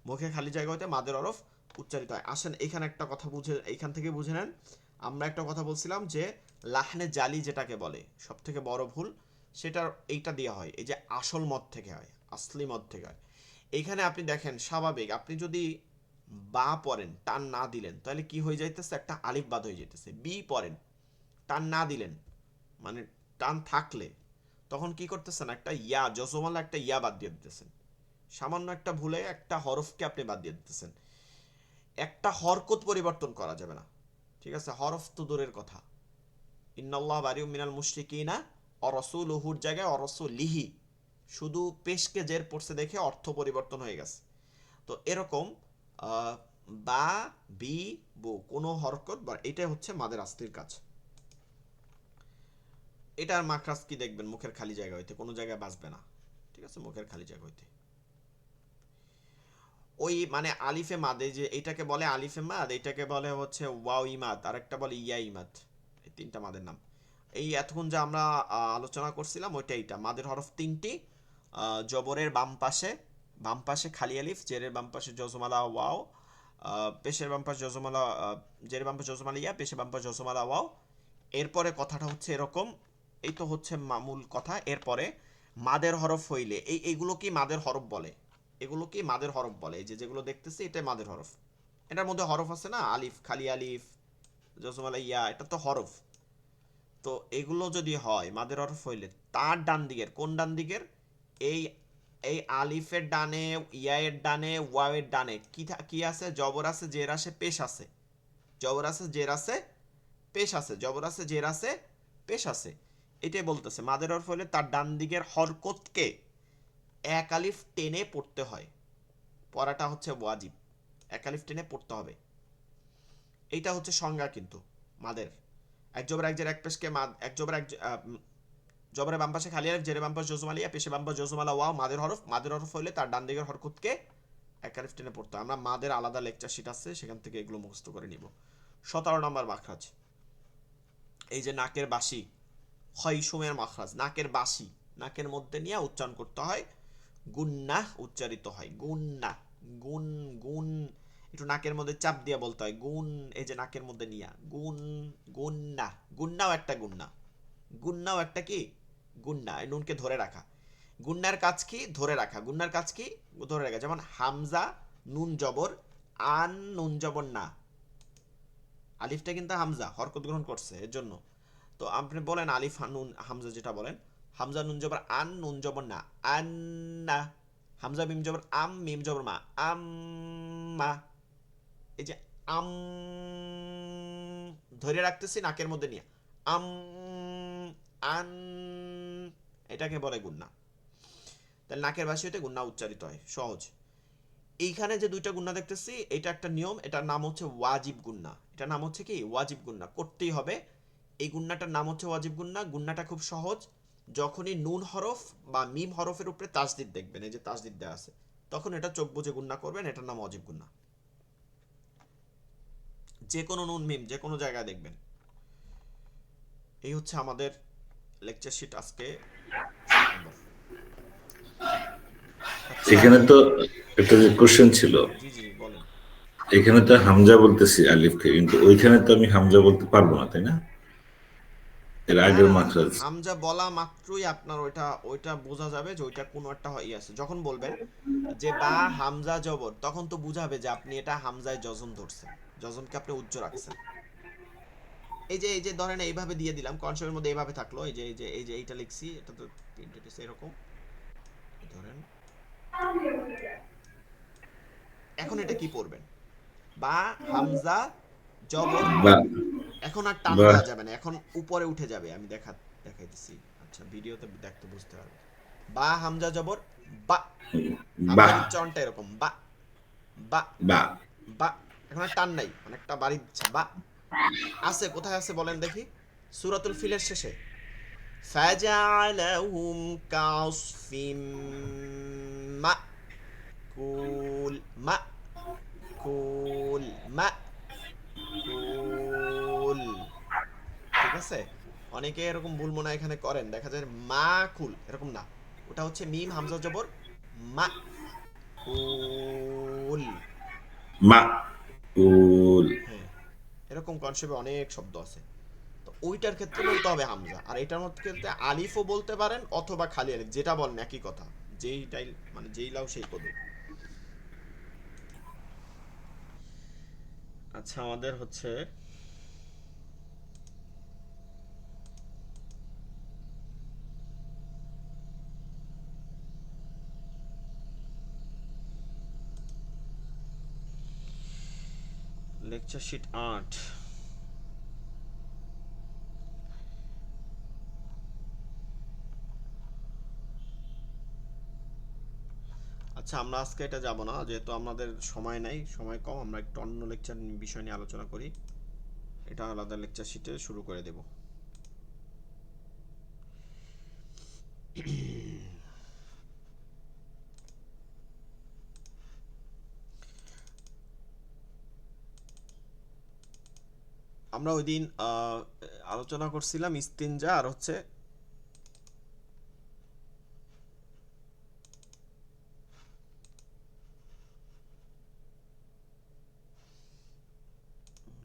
মুখের খালি জায়গা হইতে মাদের হরফ উচ্চারিত হয়। আসেন এখানে একটা কথা বুঝে, এইখান থেকে বুঝে নেন। আমরা একটা কথা বলছিলাম যে লাহনে জালি যেটাকে বলে, সব থেকে বড় ভুল সেটার এইটা দেওয়া হয়, এই যে আসল মদ থেকে হয়, আসলি মদ থেকে হয়। এইখানে আপনি দেখেন স্বাভাবিক, আপনি যদি বা পড়েন টান না দিলেন তাহলে কি হয়ে যাইতেছে? একটা আলিফ বাদ হয়ে যাইতেছে। বি পড়েন টান না দিলেন, মানে টান থাকলে তখন কি করতেছেন? একটা ইয়া, জজমালা একটা ইয়া বাদ দিয়ে দিতেছেন। সামান্য একটা ভুলে একটা হরফকে আপনি বাদ দিয়ে দিতেছেন। একটা হরকত পরিবর্তন করা যাবে না, ঠিক আছে? হরফ তো দূরের কথা। ইন্নাল্লাহ বারিউম মিনাল মুশরিকিনা অরসুলুহুর জায়গায় অরসুলিহি, শুধু পেশকে জের পড়ছে দেখে অর্থ পরিবর্তন হয়ে গেছে। তো এরকম বা, বি, বু কোনো হরকত, বা এটাই হচ্ছে মাদের আস্তির কাজ। এটার মাখরাজ কি দেখবেন? মুখের খালি জায়গা হইতে, কোনো জায়গায় বাঁচবে না, ঠিক আছে? মুখের খালি জায়গা হইতে ওই মানে আলিফে মাদ, এই যে এটাকে বলে আলিফে মাদ, এটাকে বলে হচ্ছে ওয়াও ইমাদ, আর একটা বলে ইয়া ইমাদ। এই তিনটা মাদের নাম। এই এতক্ষণ যা আমরা আলোচনা করছিলাম ওইটা, এইটা মাদের হরফ তিনটি। জবরের বাম পাশে খালি আলিফ, জেরের বাম পাশে জজমালা ওয়াও, পেশের বাম পাশে জজমালা, জেরের বাম পাশে জজমালা ইয়া, পেশের বাম পাশে জজমালা ওয়াও। এরপরে কথাটা হচ্ছে এরকম, এই তো হচ্ছে মামুল কথা। এরপরে মাদের হরফ হইলে এইগুলো কি মাদের হরফ বলে? এগুলো কি মাদের হরফ বলে? এই যে যেগুলো দেখতেছি এটাই মাদের হরফ। এটার মধ্যে হরফ আছে না, আলিফ, খালি আলিফ, জজমালা ইয়া, এটা তো হরফ। তো এগুলো যদি হয় মাদের হরফ হইলে, তার ডান দিকের, কোন ডান দিকের? এই এই আলিফের ডানে, ইয়ায়ের ডানে, ওয়াওয়ের ডানে কি আছে? জবর আছে, জের আছে, পেশ আছে। জবর আছে, জের আছে, পেশ আছে। জবর আছে, জের আছে, পেশ আছে। এটাই বলতেছে মাদের হরফ হইলে তার ডান দিকের হরকতকে এক আলিফ টেনে পড়তে হয়। পড়াটা হচ্ছে ওয়াজিব, এক আলিফ টেনে পড়তে হবে। এইটা হচ্ছে সংজ্ঞা কিন্তু মাদের। এক জবর এক জের এক পেশকে মাদ, এক জবর এক জবরের বাম পাশে খালি আলিফ, জেরের বাম পাশে জজমালিয়া, পেশে বাম পাশে জজমালা ওয়াও, মাদের হরফ। মাদের হরফ হইলে তার ডান দিকের হরকতকে এক আলিফ টেনে পড়তে হয়। আমরা মাদের আলাদা লেকচার শিট আছে, সেখান থেকে এগুলো মুখস্থ করে নিব। 17 নম্বর মাখরাজ, এই যে নাকের বাসি, খয়সুমের মাখরাজ, নাকের বাসি, নাকের মধ্যে নিয়ে উচ্চারণ করতে হয়, গুন্না উচ্চারিত হয়। গুন্না, গুন, গুন, একটু নাকের মধ্যে চাপ দিয়ে বলতে হয় গুন, এই যে নাকের মধ্যে নিয়া, গুন, গুন্না। গুন্নাও একটা গুন্না, গুন্নাও একটা কি গুন্না, এই নুনকে ধরে রাখা। গুন্নার কাজ কি? ধরে রাখা। গুন্নার কাজ কি? ধরে রাখা। যেমন হামজা নুন জবর, আন নুন জবর না, আলিফটা কিন্তু হামজা হরকত গ্রহণ করছে এর জন্য। তো আপনি বলেন আলিফ নুন হামজা, যেটা বলেন হামজা নুন জবর আন, নুন জবর না, আন্না। হামজা মিম জবর আম, মিম জবর মা, আম্মা। এই যে আম ধরে রাখতেছি নাকের মধ্যে নিয়ে, আম, আন, এটাকে বলে গুন্না। তাহলে নাকের বাসি হইতে গুন্না উচ্চারিত হয়, সহজ। এইখানে যে দুইটা গুন্না দেখতেছি, এটা একটা নিয়ম, এটার নাম হচ্ছে ওয়াজিব গুন্না। এটার নাম হচ্ছে কি? ওয়াজিব গুন্না, করতেই হবে। এই গুন্নাটার নাম হচ্ছে ওয়াজিব গুন্না। গুন্নাটা খুব সহজ। যখনই নুন হরফ বা মিম হরফের উপরে তাসদিদ দেখবেন, এই যে তাসদিদ দেওয়া আছে, তখন এটা চোখ বুজে গুন্না করবেন, এটার নাম ওয়াজিব গুন্না। যে কোনো নুন মিম যে কোনো জায়গায় দেখবেন। এই হচ্ছে আমাদের লেকচার শিট আজকে। এখানে তো একটা যে কোশ্চেন ছিল, জি জি বলেন। এখানে তো হামজা বলতেছি আলিফকে, কিন্তু ওইখানে তো আমি হামজা বলতে পারবো না, তাই না? এর আগের মাখরাজ হামজা বলা মাত্রই আপনার ওইটা বোঝা যাবে যে ওইটা কোনো একটা ই আছে। যখন বলবেন যে বা হামজা জবর, তখন তো বুঝাবে যে আপনি এটা হামজায় জজম ধরছেন, জজমকে আপনি উচ্চ রাখছেন। এই যে ধরেন এইভাবে দিয়ে দিলাম, কনসেপ্টের মধ্যে এইভাবে থাকলো, এই যে এইটা লিখছি, এটা তো প্রিন্টেড আছে এরকম ধরেন। এখন এটা কি পড়বেন? বা হামজা জবর, বা, এখন আর টান বা, দেওয়া যাবে না, এখন উপরে উঠে যাবে। আমি দেখাইতেছি, আচ্ছা ভিডিওতে দেখতে বুঝতে পারবে। বা হামজা জবর বা, বা, আপনার উচ্চারণটা এরকম, বা, বা, বা, বা, এখন আর টান নাই, অনেকটা বাড়ি দিচ্ছে বা আছে, কোথায় আছে বলেন দেখি? সূরাতুল ফিলের শেষে ফাজআলাহুম কাসফিম মাকুল মাকুল মাকুল। ঠিক আছে, অনেকে এরকম ভুল মনে হয় এখানে করেন, দেখা যায় মাকুল এরকম না, ওটা হচ্ছে মিম হামজা জবর মা কুল। মা উল। হ্যাঁ, এরকম কনসেপ্টে অনেক শব্দ আছে, তো ওইটার ক্ষেত্রে বলতে হবে হামজা, আর এটার মধ্যে ক্ষেত্রে আলিফও বলতে পারেন অথবা খালি আলিফ, যেটা বলেন একই কথা, যেইটাই মানে যেই লাও সেই কদু। আচ্ছা, আমাদের হচ্ছে লেকচার শিট 8। আচ্ছা, আমরা আজকে এটা যাব না, যেহেতু আমাদের সময় নাই, সময় কম, আমরা একটু অন্য লেকচার বিষয় নিয়ে আলোচনা করি, এটা আলাদা লেকচার শিটে শুরু করে দেব। আমরা ওই দিন আলোচনা করছিলাম ইস্তিনজা আর হচ্ছে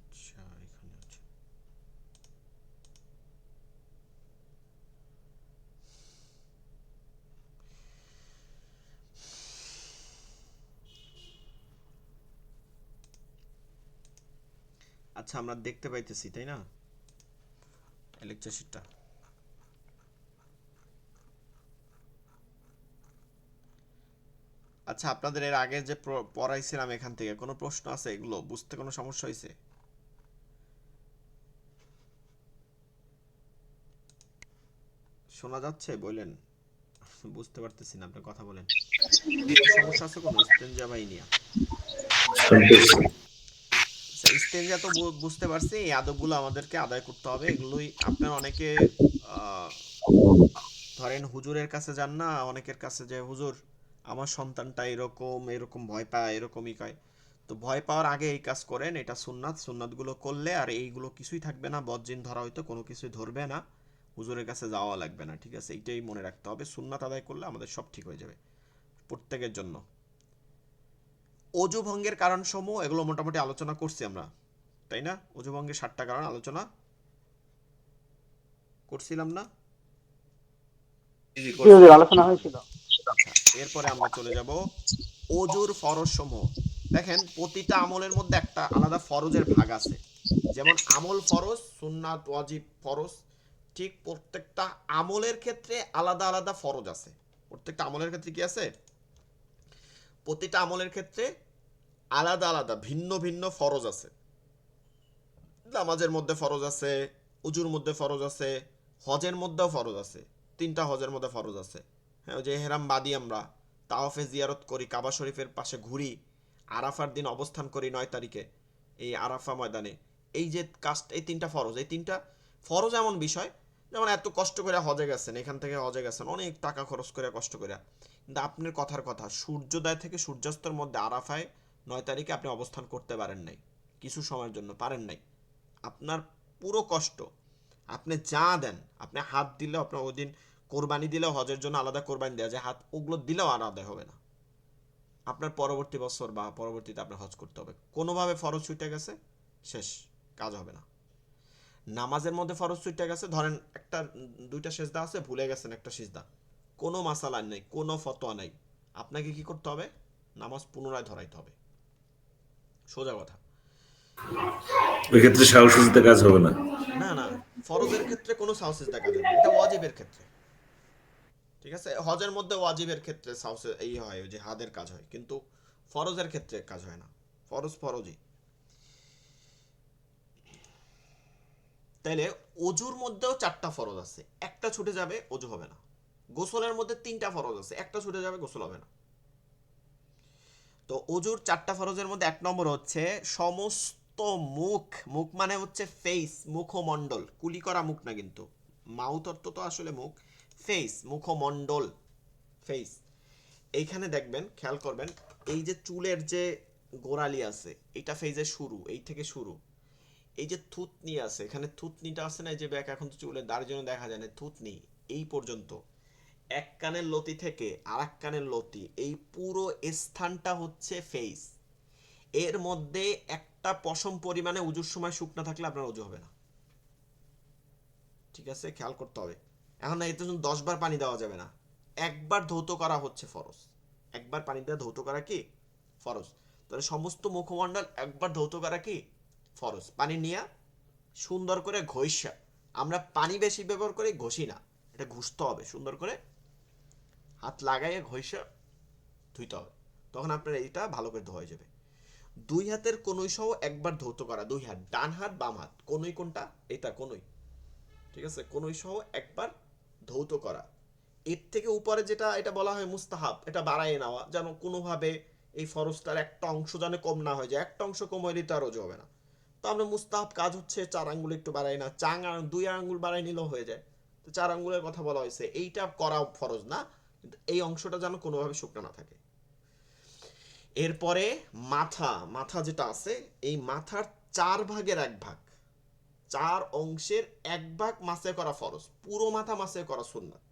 আচ্ছা এখানে আছে। আচ্ছা, আমরা দেখতে পাইতেছি তাই না লেকচার শিটটা? আচ্ছা, আপনাদের এর আগে যে পড়াইছিলাম এখান থেকে কোনো প্রশ্ন আছে? এগুলো বুঝতে কোনো সমস্যা হয়েছে? শোনা যাচ্ছে বলেন? বুঝতে পারতেছি না, আপনার কথা বলেন। বুঝতে সমস্যা আছে কোনো ইস্তেঞ্জা বাই নিয়া? শুনতেছি। আচ্ছা, ইস্তেঞ্জা তো বুঝতে পারছি, এই আদবগুলো আমাদেরকে আদায় করতে হবে, এগুলোই আপনার অনেকে আহ, ধরেন হুজুরের কাছে যান না, অনেকের কাছে যে হুজুর আমার সন্তানটা এরকম এরকম ভয় পায়, এরকমই কয়, তো ভয় পাওয়ার আগে এই কাজ করেন, এটা সুন্নাত, সুন্নাতগুলো করলে আর এইগুলো কিছুই থাকবে না, বজ্জিন ধরা হয়তো কোনো কিছুই ধরবে না, হুজুরের কাছে যাওয়া লাগবে না। ঠিক আছে, এইটাই মনে রাখতে হবে, সুন্নাত আদায় করলে আমাদের সব ঠিক হয়ে যাবে প্রত্যেকের জন্য। অজু ভঙ্গের কারণ সমূহ এগুলো মোটামুটি আলোচনা করছি আমরা, তাই না? অজু ভঙ্গের 7টা কারণ আলোচনা করছিলাম না? জি হুজুর, আলোচনা হয়েছিল। আচ্ছা, এরপরে আমরা চলে যাব অজুর ফরজ সমূহ। দেখেন, প্রতিটা আমলের মধ্যে একটা আলাদা ফরজের ভাগ আছে, যেমন আমল ফরজ, সুন্নাত, ওয়াজিব, ফরজ, ঠিক প্রত্যেকটা আমলের ক্ষেত্রে আলাদা আলাদা ফরজ আছে। প্রত্যেকটা আমলের ক্ষেত্রে কি আছে? প্রতিটা আমলের ক্ষেত্রে আলাদা আলাদা ভিন্ন ভিন্ন ফরজ আছে। নামাজের মধ্যে ফরজ আছে, উজুর মধ্যে ফরজ আছে, হজের মধ্যেও ফরজ আছে, 3টা হজের মধ্যে ফরজ আছে। হ্যাঁ, ওই যে এহরাম বাদি আমরা তাওয়াফে জিয়ারত করি, কাবা শরীফের পাশে ঘুরি, আরাফার দিন অবস্থান করি 9 তারিখে এই আরাফা ময়দানে, এই যে কাজটা, এই 3টা ফরজ, এই 3টা ফরজ এমন বিষয়, যেমন এত কষ্ট করে হজে গেছেন, এখান থেকে হজে গেছেন অনেক টাকা খরচ করে, কষ্ট করে, কিন্তু আপনার কথার কথা সূর্যোদয় থেকে সূর্যাস্তের মধ্যে আরাফায় 9 তারিখে আপনি অবস্থান করতে পারেন নাই, কিছু সময়ের জন্য পারেন নাই, আপনার পুরো কষ্ট, আপনি যা দেন, আপনি হাত দিলেও, আপনার ওই দিন কোরবানি দিলেও, হজের জন্য আলাদা কোরবানি দেওয়া যায় হাত, ওগুলো দিলেও আর আদায় হবে না, আপনার পরবর্তী বছর বা পরবর্তীতে আপনার হজ করতে হবে, কোনোভাবে ফরজ ছুটে গেছে, শেষ, কাজ হবে না। নামাজের মধ্যে ফরজ ছুটে গেছে, ধরেন একটা 2টা সেজদা আছে, ভুলে গেছেন একটা সেজদা, কোনো মাসালা নেই, কোনো ফতোয়া নেই, আপনাকে কি করতে হবে? নামাজ পুনরায় ধরাইতে হবে, সোজা কথা। ওই ক্ষেত্রে সাহসিকতা কাজ হবে না। না না, ফরজের ক্ষেত্রে কোনো সাহসেস দেখা যাবে না, এটা ওয়াজিবের ক্ষেত্রে। ঠিক আছে, হজের মধ্যে ওয়াজিবের ক্ষেত্রে সাহসে এই হয় যে হাদের কাজ হয়, কিন্তু ফরজের ক্ষেত্রে কাজ হয় না, ফরজ ফরজই। তাইলে অজুর মধ্যেও 4টা ফরজ আছে, একটা ছুটে যাবে অজু হবে না। গোসলের মধ্যে 3টা ফরজ আছে, একটা ছুটে যাবে গোসল হবে না। তো অজুর 4টা ফরজের মধ্যে 1 নম্বর হচ্ছে সমস্ত মুখ, মুখ মানে হচ্ছে ফেস, মুখমণ্ডল, কুলি করা মুখ না কিন্তু, মাউথ অর্থ তো আসলে মুখ, ফেস মুখমণ্ডল, ফেস। এইখানে দেখবেন, খেয়াল করবেন, এই যে চুলের যে গোড়ালি আছে এটা ফেজের শুরু, এই থেকে শুরু। এই যে থুতনি আছে, এখানে থুতনিটা আছে না, এই যে ব্যাক, এখন তো চুলের দাড়ির জন্য দেখা যায় না, থুতনি এই পর্যন্ত, এক কানের লতি থেকে আরেক কানের লতি, এই পুরো স্থানটা হচ্ছে ফেস। এর মধ্যে একটা পশম পরিমাণে উজুর সময় শুকনা থাকলে আপনার উজু হবে না, ঠিক আছে, খেয়াল করতে হবে। এখন না, এতে 10 বার পানি দেওয়া যাবে না, একবার ধৌত করা হচ্ছে ফরজ, একবার পানি দিয়ে ধৌত করা কি ফরজ। তাহলে সমস্ত মুখমণ্ডল একবার ধৌত করা কি ফরজ। পানি নিয়ে সুন্দর করে ঘষা, আমরা পানি বেশি ব্যবহার করে ঘষি না, এটা ঘষতে হবে সুন্দর করে, হাত লাগাইয়ে ঘষা ধুইতে হবে, তখন আপনার এইটা ভালো করে ধোয়া যাবে। 2 হাতের কনুই সহ একবার ধৌত করা, 2 হাত, ডান হাত বাম হাত, কনুই কোনটা, এটা কনুই, ঠিক আছে, কনুই সহ একবার ধৌত করা। এর থেকে উপরে যেটা, এটা বলা হয় মুস্তাহাব, এটা বাড়ায় নেওয়া, যেন কোনোভাবে এই ফরজটার একটা অংশ যেন কম না হয়ে যায়, একটা অংশ কম হইলে তো আর রোজা হবে না। তো আমরা মুস্তাহাব কাজ হচ্ছে 4 আঙ্গুল একটু বাড়াই না, 2 আঙ্গুল বাড়াই নিলেও হয়ে যায়। তো 4 আঙ্গুলের কথা বলা হয়েছে, এইটা করা ফরজ না, কিন্তু এই অংশটা যেন কোনোভাবে শুকনো না থাকে। এরপরে মাথা, মাথা যেটা আছে, এই মাথার 4 ভাগের 1 ভাগ, 4 অংশের 1 ভাগ মাসে করা ফরজ, পুরো মাথা মাসে করা সুন্নাত।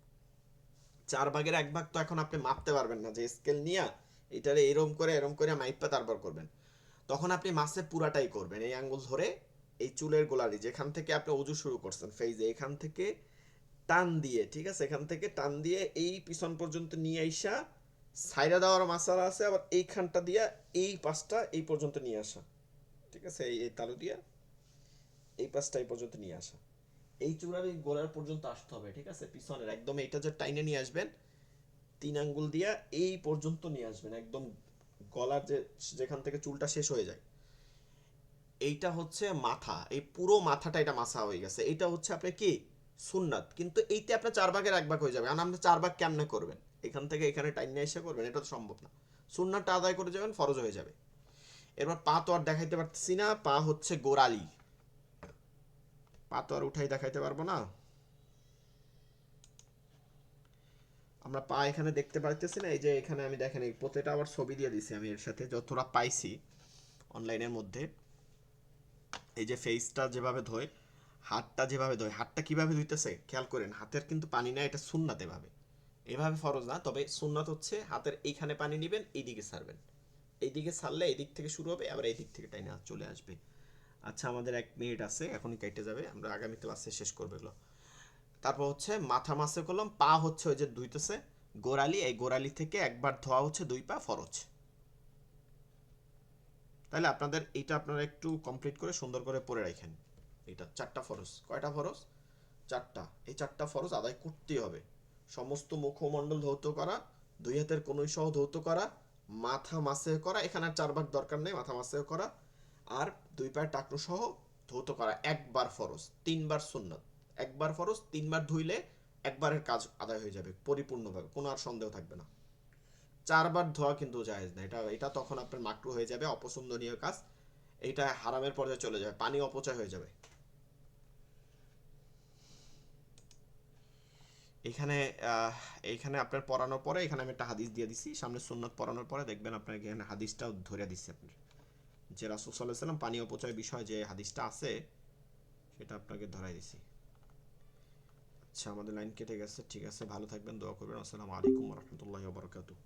4 ভাগের 1 ভাগ তো এখন আপনি মাপতে পারবেন না, যে স্কেল নিয়ে এটারে এরম করে মাইপা তারপর করবেন, তখন আপনি মাসে পুরাটাই করবেন। এই আঙ্গুল ধরে এই চুলের গোড়ালি যেখান থেকে আপনি অজু শুরু করছেন ফেজে, এখান থেকে টান দিয়ে, ঠিক আছে, এখান থেকে টান দিয়ে এই পিছন পর্যন্ত নিয়ে আইসা, সাইডা দেওয়ার মাসালা আছে, আবার এইখানটা দিয়া এই পাশটা এই পর্যন্ত নিয়ে আসা, ঠিক আছে, এই তালু দিয়া এই পাশটা এই পর্যন্ত নিয়ে আসা, এই চূড়ার এই গোড়ার পর্যন্ত আসতে হবে, ঠিক আছে, পিছনের একদম এইটা যে টাইনে নিয়ে আসবেন, 3 আঙ্গুল দিয়া এই পর্যন্ত নিয়ে আসবেন, একদম গলার যে যেখান থেকে চুলটা শেষ হয়ে যায়, এইটা হচ্ছে মাথা, এই পুরো মাথাটা এটা মাসা হয়ে গেছে, এটা হচ্ছে আপনার কি সুন্নাত। কিন্তু এইতে আপনার 4 ভাগের 1 ভাগ হয়ে যাবে, আর আপনি 4 ভাগ কেমনে করবেন, এখান থেকে এখানে টাইম নিয়ে এসে করবেন, এটা তো সম্ভব না। সুন্নাতটা আদায় করে যাবেন, ফরজ হয়ে যাবে। এরপর পা তো আর দেখাইতে পারতেছি না, পা হচ্ছে গোড়ালি, পা তো আর উঠাই দেখাইতে পারবো না, আমরা পা এখানে দেখতে পারতেছি না, এই যে এখানে আমি দেখেন এই প্রত্যেকটা আবার ছবি দিয়ে দিছি আমি এর সাথে, যতটা পাইছি অনলাইনের মধ্যে। এই যে ফেসটা যেভাবে ধোয়, হাতটা যেভাবে ধোয়, হাতটা কিভাবে ধুইতেছে খেয়াল করেন, হাতের কিন্তু পানি নেয়, এটা সুন্নাত, এভাবে ফরজ না, তবে সুন্নাত হচ্ছে হাতের এইখানে পানি নেবেন, এইদিকে ছাড়বেন, এইদিকে ছাড়লে এই দিক থেকে শুরু হবে, আবার এই দিক থেকে টাইনে চলে আসবে। আচ্ছা, আমাদের 1 মিনিট আছে, এখনই কেটে যাবে, আমরা আগামীতে ক্লাসে শেষ করবো এগুলো। তারপর হচ্ছে মাথা মাসে করলাম, পা হচ্ছে ওই যে ধুইতেছে গোড়ালি, এই গোড়ালি থেকে একবার ধোয়া হচ্ছে 2 পা ফরজ। তাহলে আপনাদের এইটা আপনারা একটু কমপ্লিট করে সুন্দর করে পড়ে রাখেন। এটা 4টা ফরজ, কয়টা ফরজ, 4টা, এই 4টা ফরজ আদায় করতেই হবে। সমস্ত মুখমণ্ডল ধৌত করা, 2 হাতের কনুই সহ ধৌত করা, মাথা মাসে করা, এখানে আর 4 ভাগ দরকার নেই, মাথা মাসে করা, আর 2 পায়ের টাকনু সহ ধৌত করা, একবার ফরজ, 3 বার সুন্নাত, একবার ফরজ, 3 বার ধুইলে একবারের কাজ আদায় হয়ে যাবে পরিপূর্ণভাবে, কোনো আর সন্দেহ থাকবে না। 4 বার ধোয়া কিন্তু জায়েজ না, এটা তখন আপনার মাকরু হয়ে যাবে, অপছন্দনীয় কাজ, এটা হারামের পর্যায়ে চলে যাবে, পানি অপচয় হয়ে যাবে। এখানে এইখানে আপনার পড়ানোর পরে এখানে আমি একটা হাদিস দিয়ে দিছি, সামনে সুন্নাত পড়ানোর পরে দেখবেন আপনার এখানে হাদিসটাও ধরে দিচ্ছি আপনার, যে রাসূল সাল্লাল্লাহু আলাইহি ওয়াসাল্লাম পানি অপচয় বিষয় যে হাদিসটা আছে সেটা আপনাকে ধরাই দিছি। আচ্ছা, আমাদের লাইন কেটে গেছে, ঠিক আছে, ভালো থাকবেন, দোয়া করবেন, আসসালামু আলাইকুম ওয়া রাহমাতুল্লাহি ওয়া বারাকাতুহু।